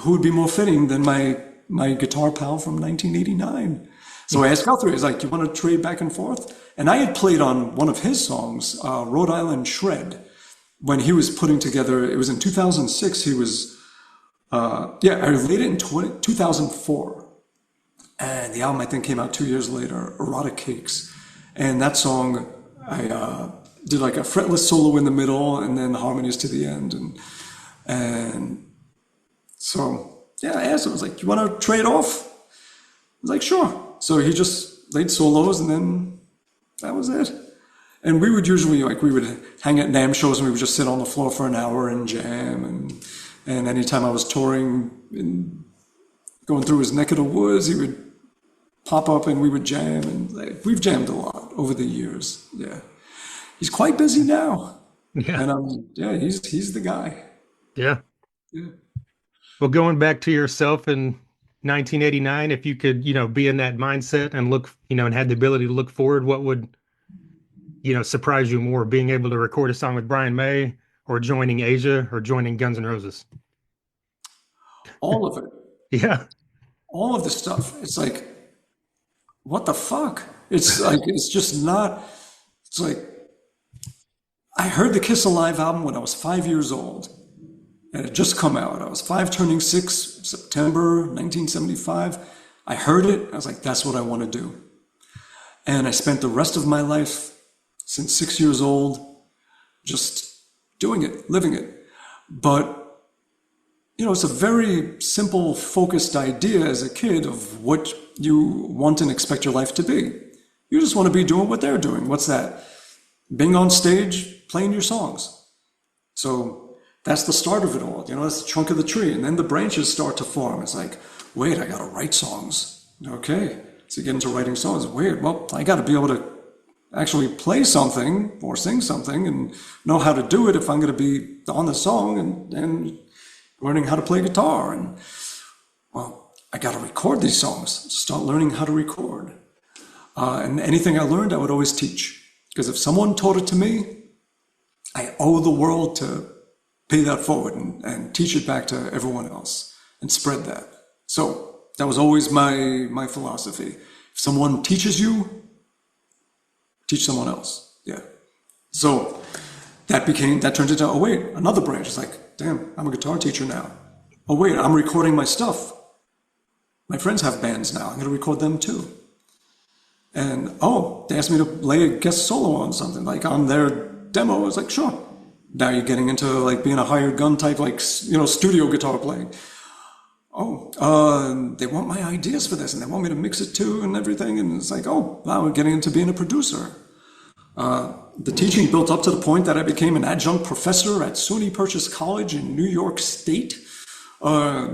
who would be more fitting than my guitar pal from 1989? So I asked Guthrie, I was like, do you want to trade back and forth? And I had played on one of his songs, Rhode Island Shred, when he was putting together, it was in 2006, he was, I laid it in 2004. And the album, I think, came out 2 years later, Erotic Cakes. And that song, I did like a fretless solo in the middle and then harmonies to the end. And so, yeah, I asked him, I was like, do you want to trade off? I was like, sure. So he just laid solos, and then that was it. And we would usually, like, we would hang at NAMM shows, and we would just sit on the floor for an hour and jam. And anytime I was touring and going through his neck of the woods, he would pop up and we would jam. And like, we've jammed a lot over the years. Yeah. He's quite busy now. Yeah. And he's the guy. Yeah. Yeah. Well, going back to yourself in 1989, if you could, be in that mindset and look, and had the ability to look forward, what would, surprise you more, being able to record a song with Brian May, or joining Asia, or joining Guns N' Roses? All of it. Yeah. All of the stuff. It's like, what the fuck? It's like, it's just not, it's like, I heard the Kiss Alive album when I was 5 years old. And it had just come out. I was 5 turning 6, September 1975. I heard it. I was like, that's what I want to do. And I spent the rest of my life since 6 years old just doing it, living it. But, it's a very simple, focused idea as a kid of what you want and expect your life to be. You just want to be doing what they're doing. What's that? Being on stage, playing your songs. So that's the start of it all. That's the trunk of the tree. And then the branches start to form. It's like, wait, I got to write songs. Okay. So you get into writing songs. Weird. Well, I got to be able to actually play something or sing something and know how to do it if I'm going to be on the song and learning how to play guitar. And, well, I got to record these songs. Start learning how to record. And anything I learned, I would always teach. Because if someone taught it to me, I owe the world to pay that forward and teach it back to everyone else and spread that. So that was always my philosophy. If someone teaches you, teach someone else. Yeah. So that turned into, oh wait, another branch. It's like, damn, I'm a guitar teacher now. Oh wait, I'm recording my stuff. My friends have bands now. I'm going to record them too. And they asked me to lay a guest solo on something, like on their demo. I was like, sure. Now you're getting into like being a hired gun type, like, studio guitar playing. They want my ideas for this and they want me to mix it too and everything. And it's like, now we're getting into being a producer. The teaching built up to the point that I became an adjunct professor at SUNY Purchase College in New York State by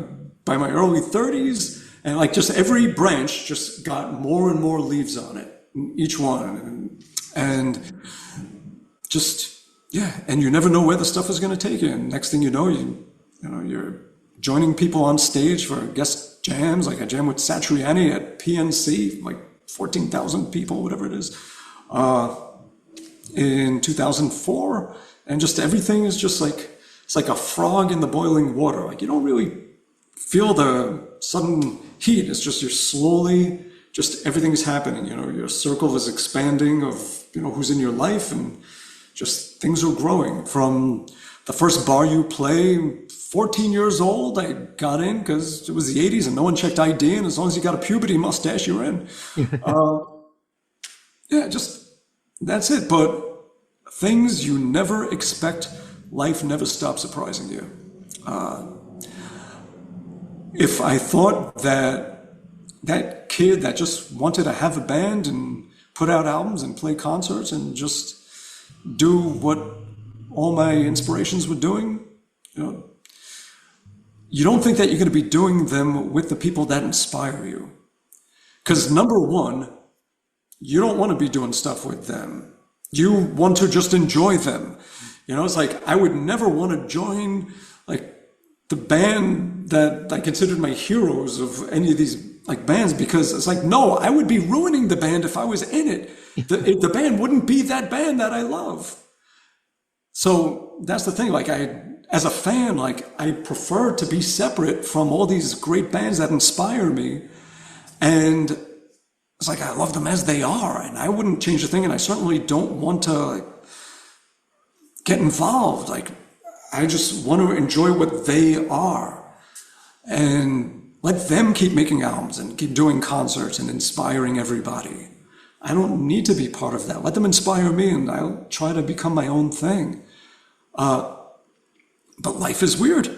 my early 30s. And like just every branch just got more and more leaves on it, each one. And just, and you never know where the stuff is going to take you. And next thing you know, you're joining people on stage for guest jams. Like I jammed with Satriani at PNC, like 14,000 people, whatever it is, in 2004. And just everything is just like, it's like a frog in the boiling water. Like you don't really feel the sudden heat. It's just you're slowly just everything's happening. Your circle is expanding of, who's in your life, and just things are growing. From the first bar you play, 14 years old, I got in because it was the 80s and no one checked ID, and as long as you got a puberty mustache, you're in. Yeah, just that's it. But things you never expect, life never stops surprising you. If I thought that kid that just wanted to have a band and put out albums and play concerts and just do what all my inspirations were doing, you don't think that you're going to be doing them with the people that inspire you. Because number one, you don't want to be doing stuff with them. You want to just enjoy them. It's like I would never want to join like the band that I considered my heroes of any of these like bands, because it's like, no, I would be ruining the band if I was in it. The band wouldn't be that band that I love. So that's the thing. Like as a fan, like I prefer to be separate from all these great bands that inspire me. And it's like, I love them as they are, and I wouldn't change a thing. And I certainly don't want to get involved. Like, I just want to enjoy what they are and let them keep making albums and keep doing concerts and inspiring everybody. I don't need to be part of that. Let them inspire me, and I'll try to become my own thing. But life is weird,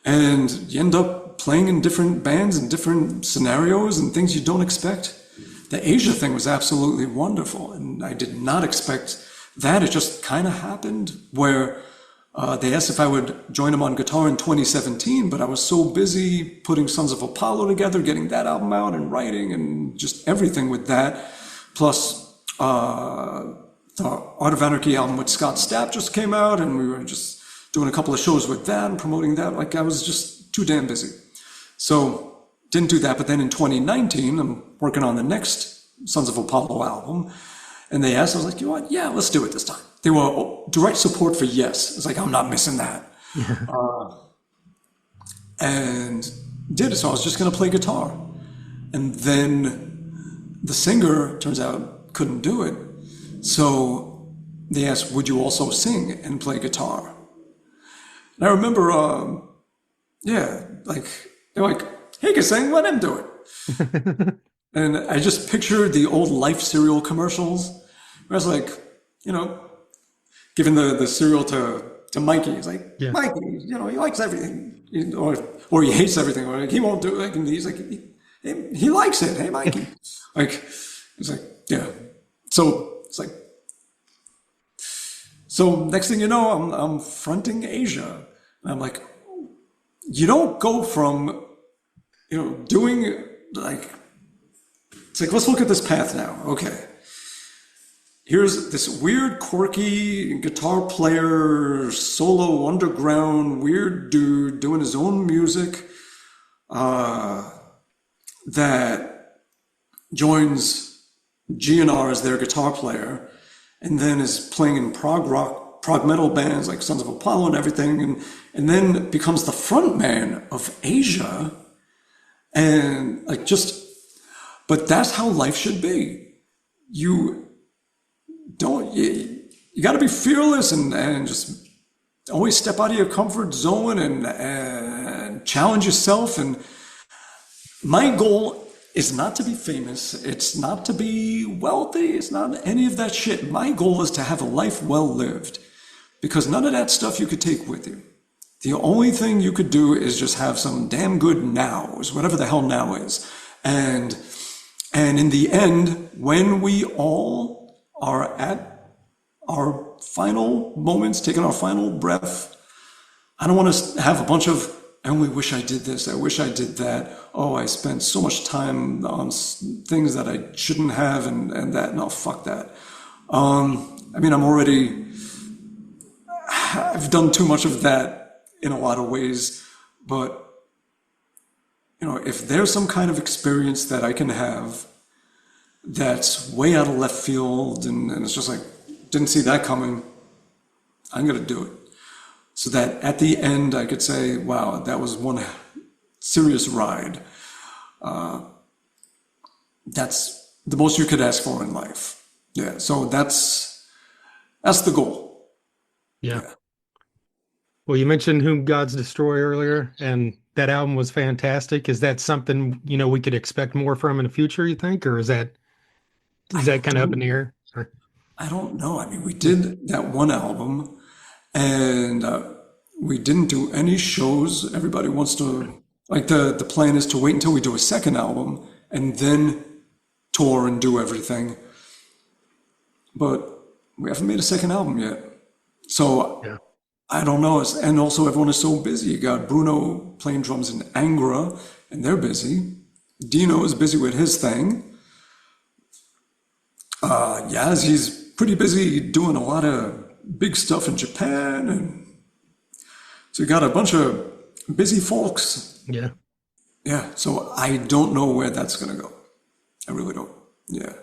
and you end up playing in different bands and different scenarios and things you don't expect. The Asia thing was absolutely wonderful, and I did not expect that. It just kind of happened where they asked if I would join them on guitar in 2017, but I was so busy putting Sons of Apollo together, getting that album out and writing and just everything with that. Plus, the Art of Anarchy album with Scott Stapp just came out, and we were just doing a couple of shows with that and promoting that. Like, I was just too damn busy. So didn't do that. But then in 2019, I'm working on the next Sons of Apollo album. And they asked, I was like, you know what? Yeah, let's do it this time. They were direct support for yes. It's like, I'm not missing that. And did it. So I was just going to play guitar. And then the singer, turns out, couldn't do it. So they asked, would you also sing and play guitar? And I remember, like, they're like, he can sing, let him do it. And I just pictured the old Life cereal commercials. Where I was like, giving the cereal to Mikey. He's like, yeah. Mikey, he likes everything. Or he hates everything. Or like, he won't do it. And he's like, he likes it. Hey, Mikey. It's like, yeah. So it's like, so next thing you know, I'm fronting Asia. And I'm like, you don't go from, doing like, it's like, let's look at this path now. Okay. Here's this weird, quirky guitar player, solo, underground, weird dude doing his own music that joins GNR as their guitar player and then is playing in prog rock, prog metal bands like Sons of Apollo and everything, and then becomes the front man of Asia. And like but that's how life should be. You got to be fearless and just always step out of your comfort zone and challenge yourself. And my goal is not to be famous. It's not to be wealthy. It's not any of that shit. My goal is to have a life well lived, because none of that stuff you could take with you. The only thing you could do is just have some damn good nows, whatever the hell now is. And in the end, when we all are at our final moments, taking our final breath, I don't want to have a bunch of, I only wish I did this, I wish I did that. Oh, I spent so much time on things that I shouldn't have and that. No, fuck that. I've done too much of that in a lot of ways, but if there's some kind of experience that I can have that's way out of left field and it's just like, didn't see that coming, I'm going to do it. So that at the end I could say, wow, that was one serious ride. that's the most you could ask for in life. Yeah, so that's the goal. Yeah. Yeah. Well, you mentioned Whom Gods Destroy earlier, and that album was fantastic. Is that something, we could expect more from in the future, you think? Or is I that kind of up in the don't air? Or, I don't know. I mean, we did that one album, and we didn't do any shows. Everybody wants to like the plan is to wait until we do a second album and then tour and do everything. But we haven't made a second album yet. So yeah. I don't know. And also, everyone is so busy. You got Bruno playing drums in Angra, and they're busy. Dino is busy with his thing. Yaz, he's pretty busy doing a lot of big stuff in Japan. And so you got a bunch of busy folks. Yeah. Yeah. So I don't know where that's going to go. I really don't. Yeah.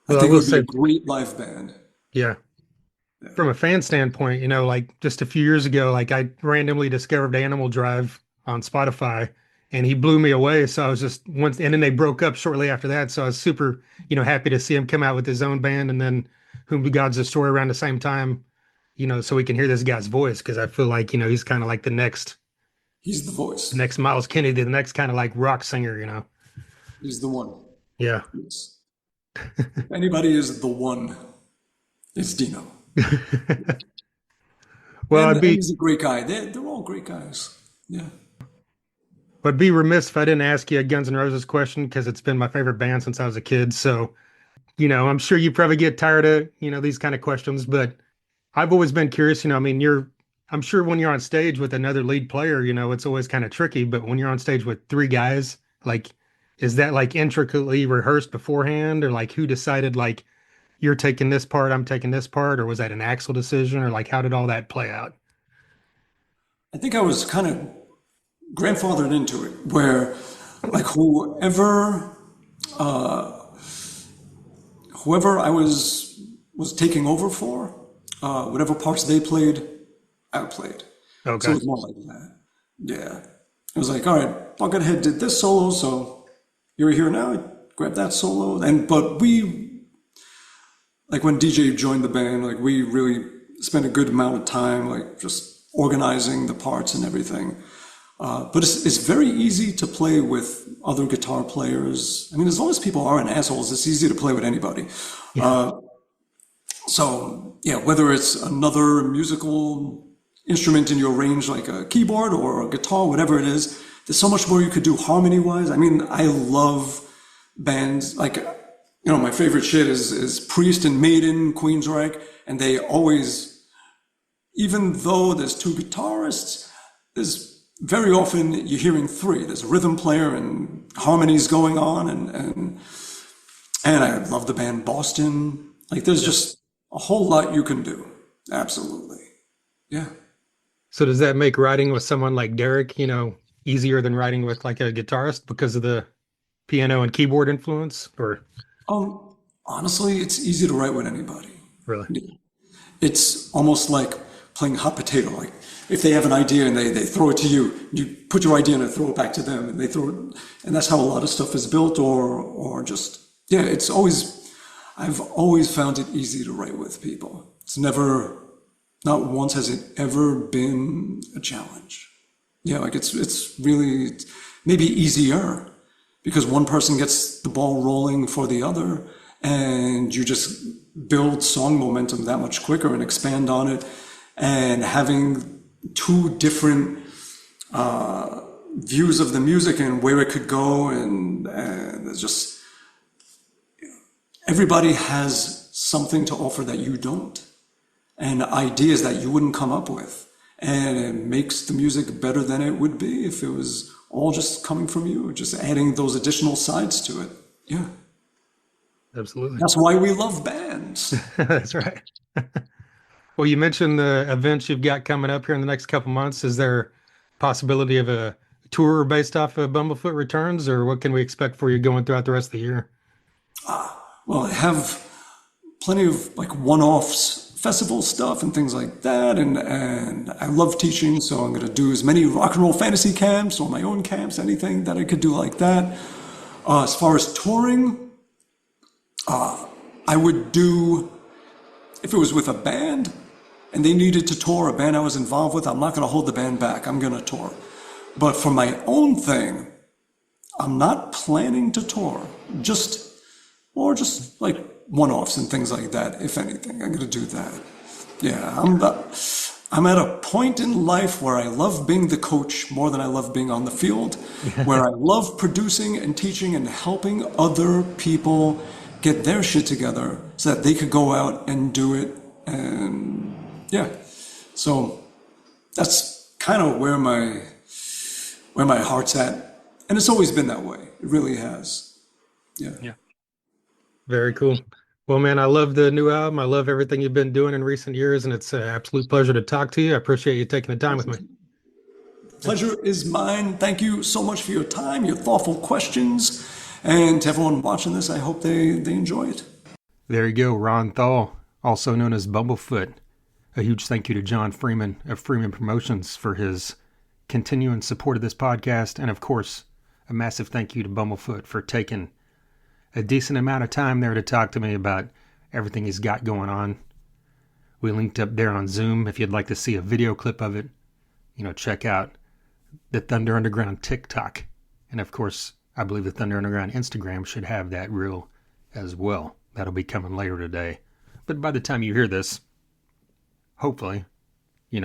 I Well, I think it will would be a say, great live band. yeah. From a fan standpoint, like just a few years ago, like I randomly discovered Animal Drive on Spotify and he blew me away. So I was just once, and then they broke up shortly after that. So I was super, happy to see him come out with his own band and then Whom Gods Destroy around the same time, so we can hear this guy's voice. Cause I feel like, he's kind of like He's the the voice. next Miles Kennedy, the next kind of like rock singer. He's the one. Yeah. Yes. If anybody is the one, it's Dino. Well, And he's a great guy. They're all great guys. Yeah. I'd be remiss if I didn't ask you a Guns N' Roses question because it's been my favorite band since I was a kid. So, I'm sure you probably get tired of, these kind of questions, but I've always been curious, I mean, I'm sure when you're on stage with another lead player, it's always kind of tricky, but when you're on stage with three guys, like, is that like intricately rehearsed beforehand or like who decided like you're taking this part, I'm taking this part, or was that an Axl decision or like how did all that play out? I think I was kind of grandfathered into it where like whoever I was taking over for, whatever parts they played, I played. So it Okay. was more like that. Yeah. It was like, all right, Buckethead did this solo, so you're here now, grab that solo. But we like when DJ joined the band, like we really spent a good amount of time like just organizing the parts and everything. But it's very easy to play with other guitar players. I mean, as long as people aren't assholes, it's easy to play with anybody. Yeah. So yeah, whether it's another musical instrument in your range, like a keyboard or a guitar, whatever it is, there's so much more you could do harmony wise. I mean, I love bands like, my favorite shit is Priest and Maiden, Queensryche, and they always, even though there's two guitarists, there's very often you're hearing three. There's a rhythm player and harmonies going on, and I love the band Boston. Like, there's just a whole lot you can do. Absolutely. Yeah. So does that make writing with someone like Derek, easier than writing with like a guitarist because of the piano and keyboard influence or Honestly, it's easy to write with anybody. really? It's almost like playing hot potato. Like if they have an idea and they throw it to you, you put your idea in and throw it back to them, and they throw it, and that's how a lot of stuff is built. Or just yeah, it's always I've always found it easy to write with people. It's never, not once has it ever been a challenge. Yeah, like it's really maybe easier because one person gets the ball rolling for the other, and you just build song momentum that much quicker and expand on it. And having two different views of the music and where it could go, and it's just everybody has something to offer that you don't, and ideas that you wouldn't come up with, and it makes the music better than it would be if it was all just coming from you, just adding those additional sides to it. Yeah. Absolutely. That's why we love bands. That's right. Well, you mentioned the events you've got coming up here in the next couple months. Is there possibility of a tour based off of Bumblefoot Returns, or what can we expect for you going throughout the rest of the year? Well, I have plenty of like one-offs, festival stuff and things like that. And I love teaching, so I'm going to do as many rock and roll fantasy camps or my own camps, anything that I could do like that. As far as touring, I would do, if it was with a band and they needed to tour, a band I was involved with, I'm not going to hold the band back. I'm going to tour. But for my own thing, I'm not planning to tour. Just like one-offs and things like that, if anything. I'm going to do that. Yeah, I'm at a point in life where I love being the coach more than I love being on the field, where I love producing and teaching and helping other people get their shit together so that they could go out and do it. And yeah, so that's kind of where my heart's at. And it's always been that way. It really has. Yeah. Very cool. Well, man, I love the new album. I love everything you've been doing in recent years, and it's an absolute pleasure to talk to you. I appreciate you taking the time with me. Pleasure is mine. Thank you so much for your time, your thoughtful questions, and to everyone watching this, I hope they enjoy it. There you go, Ron Thal, also known as Bumblefoot. A huge thank you to John Freeman of Freeman Promotions for his continuing support of this podcast, and of course, a massive thank you to Bumblefoot for taking a decent amount of time there to talk to me about everything he's got going on. We linked up there on Zoom. If you'd like to see a video clip of it, check out the Thunder Underground TikTok. And of course, I believe the Thunder Underground Instagram should have that reel as well. That'll be coming later today. But by the time you hear this, hopefully,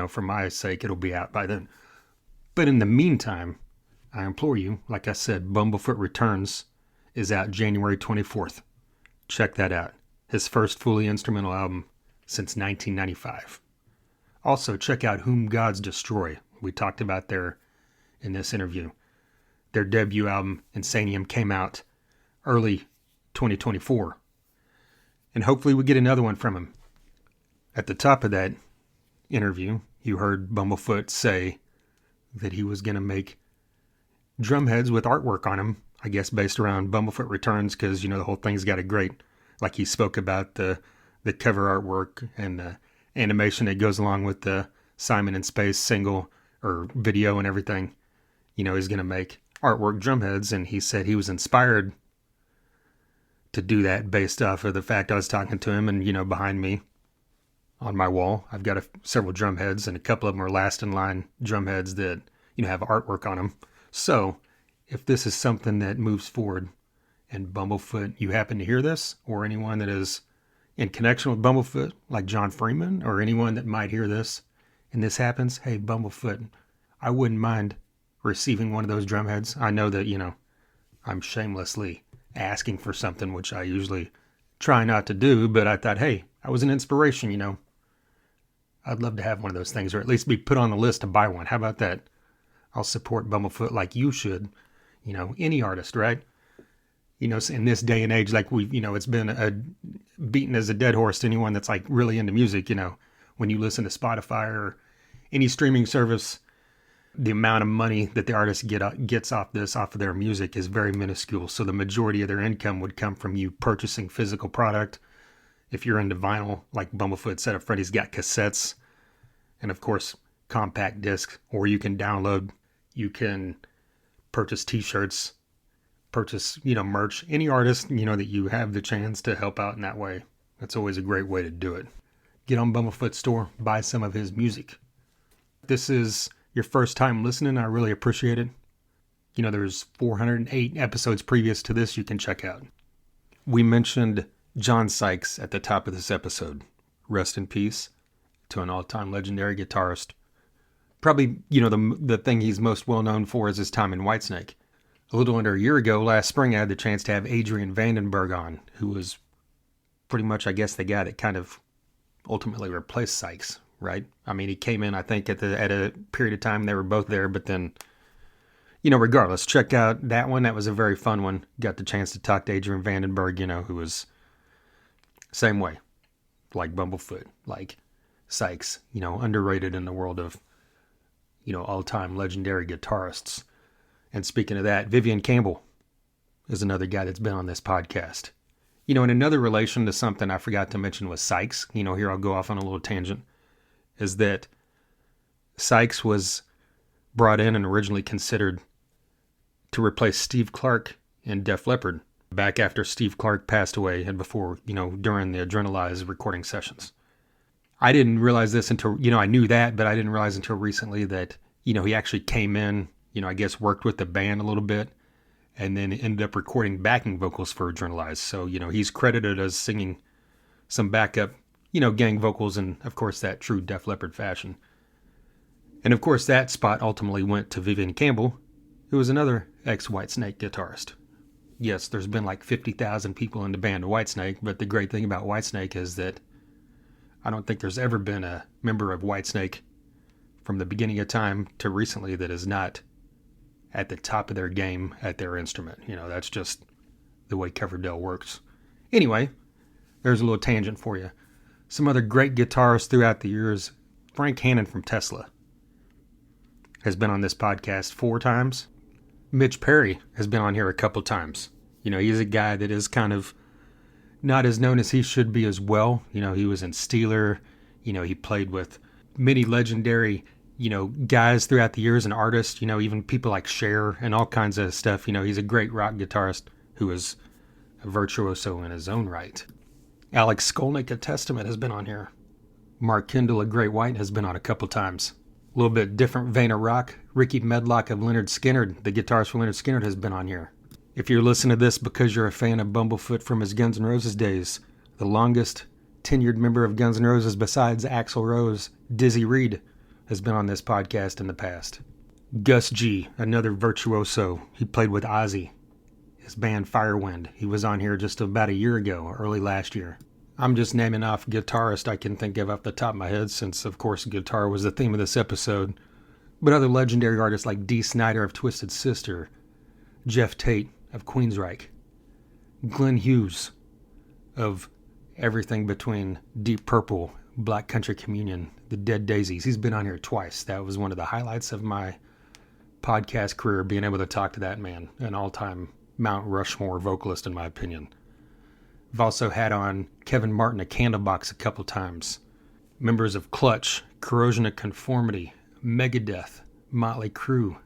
for my sake, it'll be out by then. But in the meantime, I implore you, like I said, Bumblefoot Returns is out January 24th. Check that out. His first fully instrumental album since 1995. Also, check out Whom Gods Destroy. We talked about there in this interview. Their debut album, Insanium, came out early 2024. And hopefully we get another one from him. At the top of that interview, you heard Bumblefoot say that he was going to make drum heads with artwork on them, I guess based around Bumblefoot Returns, because, the whole thing's got a great, like he spoke about the cover artwork and the animation that goes along with the Simon in Space single or video and everything. He's going to make artwork drum heads, and he said he was inspired to do that based off of the fact I was talking to him, and, behind me on my wall, I've got several drum heads, and a couple of them are last in line drum heads that, have artwork on them. So if this is something that moves forward and Bumblefoot, you happen to hear this, or anyone that is in connection with Bumblefoot, like John Freeman, or anyone that might hear this, and this happens, hey, Bumblefoot, I wouldn't mind receiving one of those drum heads. I know that, I'm shamelessly asking for something, which I usually try not to do, but I thought, hey, I was an inspiration, I'd love to have one of those things, or at least be put on the list to buy one. How about that? I'll support Bumblefoot like you should. Any artist, right? In this day and age, like it's been beaten as a dead horse to anyone that's like really into music. When you listen to Spotify or any streaming service, the amount of money that the artist gets off of their music is very minuscule. So the majority of their income would come from you purchasing physical product. If you're into vinyl, like Bumblefoot said up front, he's got cassettes and of course compact discs, or you can download, you can purchase t-shirts, purchase, merch. Any artist, that you have the chance to help out in that way, that's always a great way to do it. Get on Bumblefoot's store, buy some of his music. If this is your first time listening, I really appreciate it. There's 408 episodes previous to this you can check out. We mentioned John Sykes at the top of this episode. Rest in peace to an all-time legendary guitarist. Probably, the thing he's most well known for is his time in Whitesnake. A little under a year ago, last spring, I had the chance to have Adrian Vandenberg on, who was pretty much, I guess, the guy that kind of ultimately replaced Sykes, right? I mean, he came in, I think, at a period of time they were both there, but then, regardless, check out that one. That was a very fun one. Got the chance to talk to Adrian Vandenberg, who was same way, like Bumblefoot, like Sykes, underrated in the world of, all-time legendary guitarists. And speaking of that, Vivian Campbell is another guy that's been on this podcast. In another relation to something I forgot to mention with Sykes, here I'll go off on a little tangent, is that Sykes was brought in and originally considered to replace Steve Clark in Def Leppard back after Steve Clark passed away and before, during the Adrenalize recording sessions. I didn't realize this until, I knew that, but I didn't realize until recently that, he actually came in, I guess worked with the band a little bit and then ended up recording backing vocals for Adrenalize. So, he's credited as singing some backup, gang vocals in, of course, that true Def Leppard fashion. And of course, that spot ultimately went to Vivian Campbell, who was another ex-Whitesnake guitarist. Yes, there's been like 50,000 people in the band of Whitesnake, but the great thing about Whitesnake is that I don't think there's ever been a member of Whitesnake from the beginning of time to recently that is not at the top of their game at their instrument. That's just the way Coverdale works. Anyway, there's a little tangent for you. Some other great guitarists throughout the years. Frank Hannon from Tesla has been on this podcast 4 times. Mitch Perry has been on here a couple times. He's a guy that is kind of not as known as he should be as well. He was in Steeler. He played with many legendary, guys throughout the years and artists, even people like Cher and all kinds of stuff. He's a great rock guitarist who is a virtuoso in his own right. Alex Skolnick of Testament has been on here. Mark Kendall of Great White has been on a couple times. A little bit different vein of rock. Ricky Medlock of Lynyrd Skynyrd, the guitarist for Lynyrd Skynyrd, has been on here. If you're listening to this because you're a fan of Bumblefoot from his Guns N' Roses days, the longest tenured member of Guns N' Roses besides Axl Rose, Dizzy Reed, has been on this podcast in the past. Gus G, another virtuoso. He played with Ozzy, his band Firewind. He was on here just about a year ago, early last year. I'm just naming off guitarists I can think of off the top of my head since, of course, guitar was the theme of this episode. But other legendary artists like Dee Snider of Twisted Sister, Jeff Tate of Queensryche, Glenn Hughes of everything between Deep Purple, Black Country Communion, the Dead Daisies. He's been on here twice. That was one of the highlights of my podcast career, being able to talk to that man, an all-time Mount Rushmore vocalist, in my opinion. I've also had on Kevin Martin of Candlebox a couple times. Members of Clutch, Corrosion of Conformity, Megadeth, Motley Crue.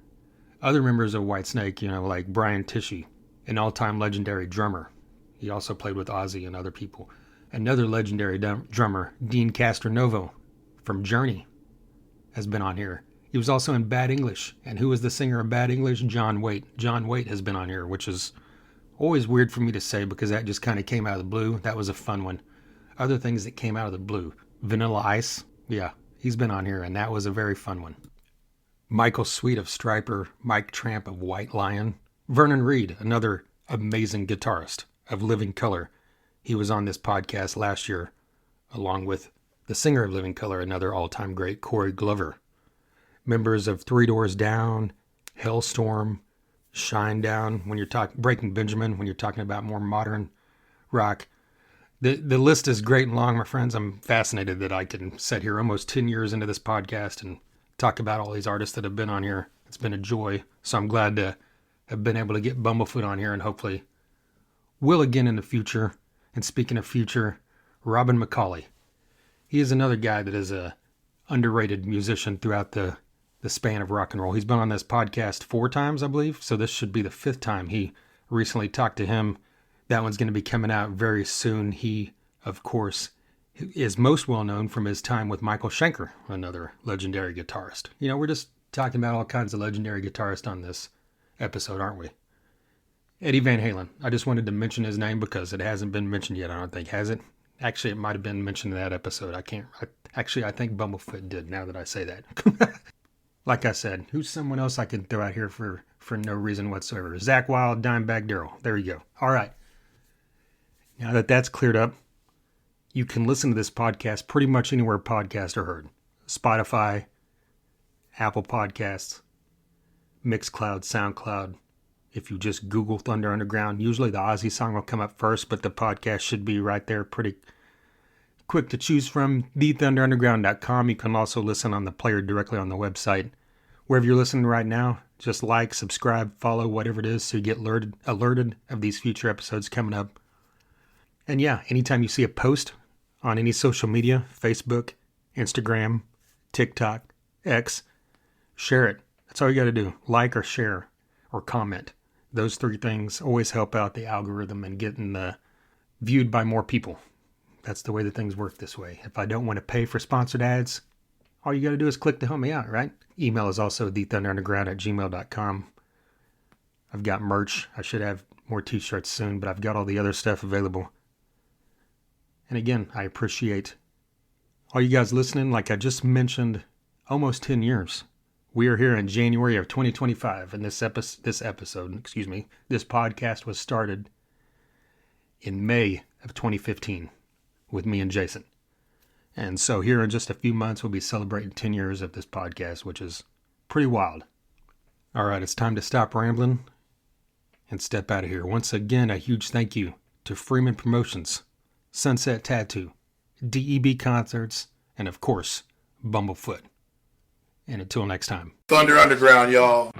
Other members of Whitesnake, like Brian Tishy, an all-time legendary drummer. He also played with Ozzy and other people. Another legendary drummer, Dean Castronovo from Journey, has been on here. He was also in Bad English. And who was the singer of Bad English? John Waite. John Waite has been on here, which is always weird for me to say because that just kind of came out of the blue. That was a fun one. Other things that came out of the blue. Vanilla Ice. Yeah, he's been on here, and that was a very fun one. Michael Sweet of Stryper. Mike Tramp of White Lion. Vernon Reid, another amazing guitarist of Living Colour. He was on this podcast last year, along with the singer of Living Colour, another all-time great, Corey Glover. Members of Three Doors Down, Hellstorm, Shinedown, when you're talking Breaking Benjamin, when you're talking about more modern rock. The list is great and long, my friends. I'm fascinated that I can sit here almost 10 years into this podcast and talk about all these artists that have been on here. It's been a joy. So I'm glad to have been able to get Bumblefoot on here and hopefully will again in the future. And speaking of future, Robin McCauley. He is another guy that is a underrated musician throughout the span of rock and roll. He's been on this podcast 4 times, I believe. So this should be the 5th time. He recently talked to him. That one's going to be coming out very soon. He, of course, is most well known from his time with Michael Schenker, another legendary guitarist. We're just talking about all kinds of legendary guitarists on this episode, aren't we? Eddie Van Halen. I just wanted to mention his name because it hasn't been mentioned yet, I don't think. Has it? Actually, it might have been mentioned in that episode. I think Bumblefoot did, now that I say that. Like I said, who's someone else I can throw out here for no reason whatsoever? Zakk Wylde, Dimebag Darrell. There you go. All right. Now that that's cleared up, you can listen to this podcast pretty much anywhere podcasts are heard. Spotify, Apple Podcasts, Mixcloud, SoundCloud. If you just Google Thunder Underground, usually the Ozzy song will come up first, but the podcast should be right there, pretty quick to choose from. TheThunderUnderground.com. You can also listen on the player directly on the website. Wherever you're listening right now, just like, subscribe, follow, whatever it is, so you get alerted of these future episodes coming up. And yeah, anytime you see a post on any social media, Facebook, Instagram, TikTok, X, share it. That's all you got to do. Like or share or comment. Those three things always help out the algorithm and getting viewed by more people. That's the way that things work this way. If I don't want to pay for sponsored ads, all you got to do is click to help me out, right? Email is also thethunderunderground@gmail.com. I've got merch. I should have more t-shirts soon, but I've got all the other stuff available. And again, I appreciate all you guys listening. Like I just mentioned, almost 10 years. We are here in January of 2025, and this podcast was started in May of 2015 with me and Jason. And so here in just a few months, we'll be celebrating 10 years of this podcast, which is pretty wild. All right, it's time to stop rambling and step out of here. Once again, a huge thank you to Freeman Promotions, Sunset Tattoo, DEB Concerts, and of course, Bumblefoot. And until next time. Thunder Underground, y'all.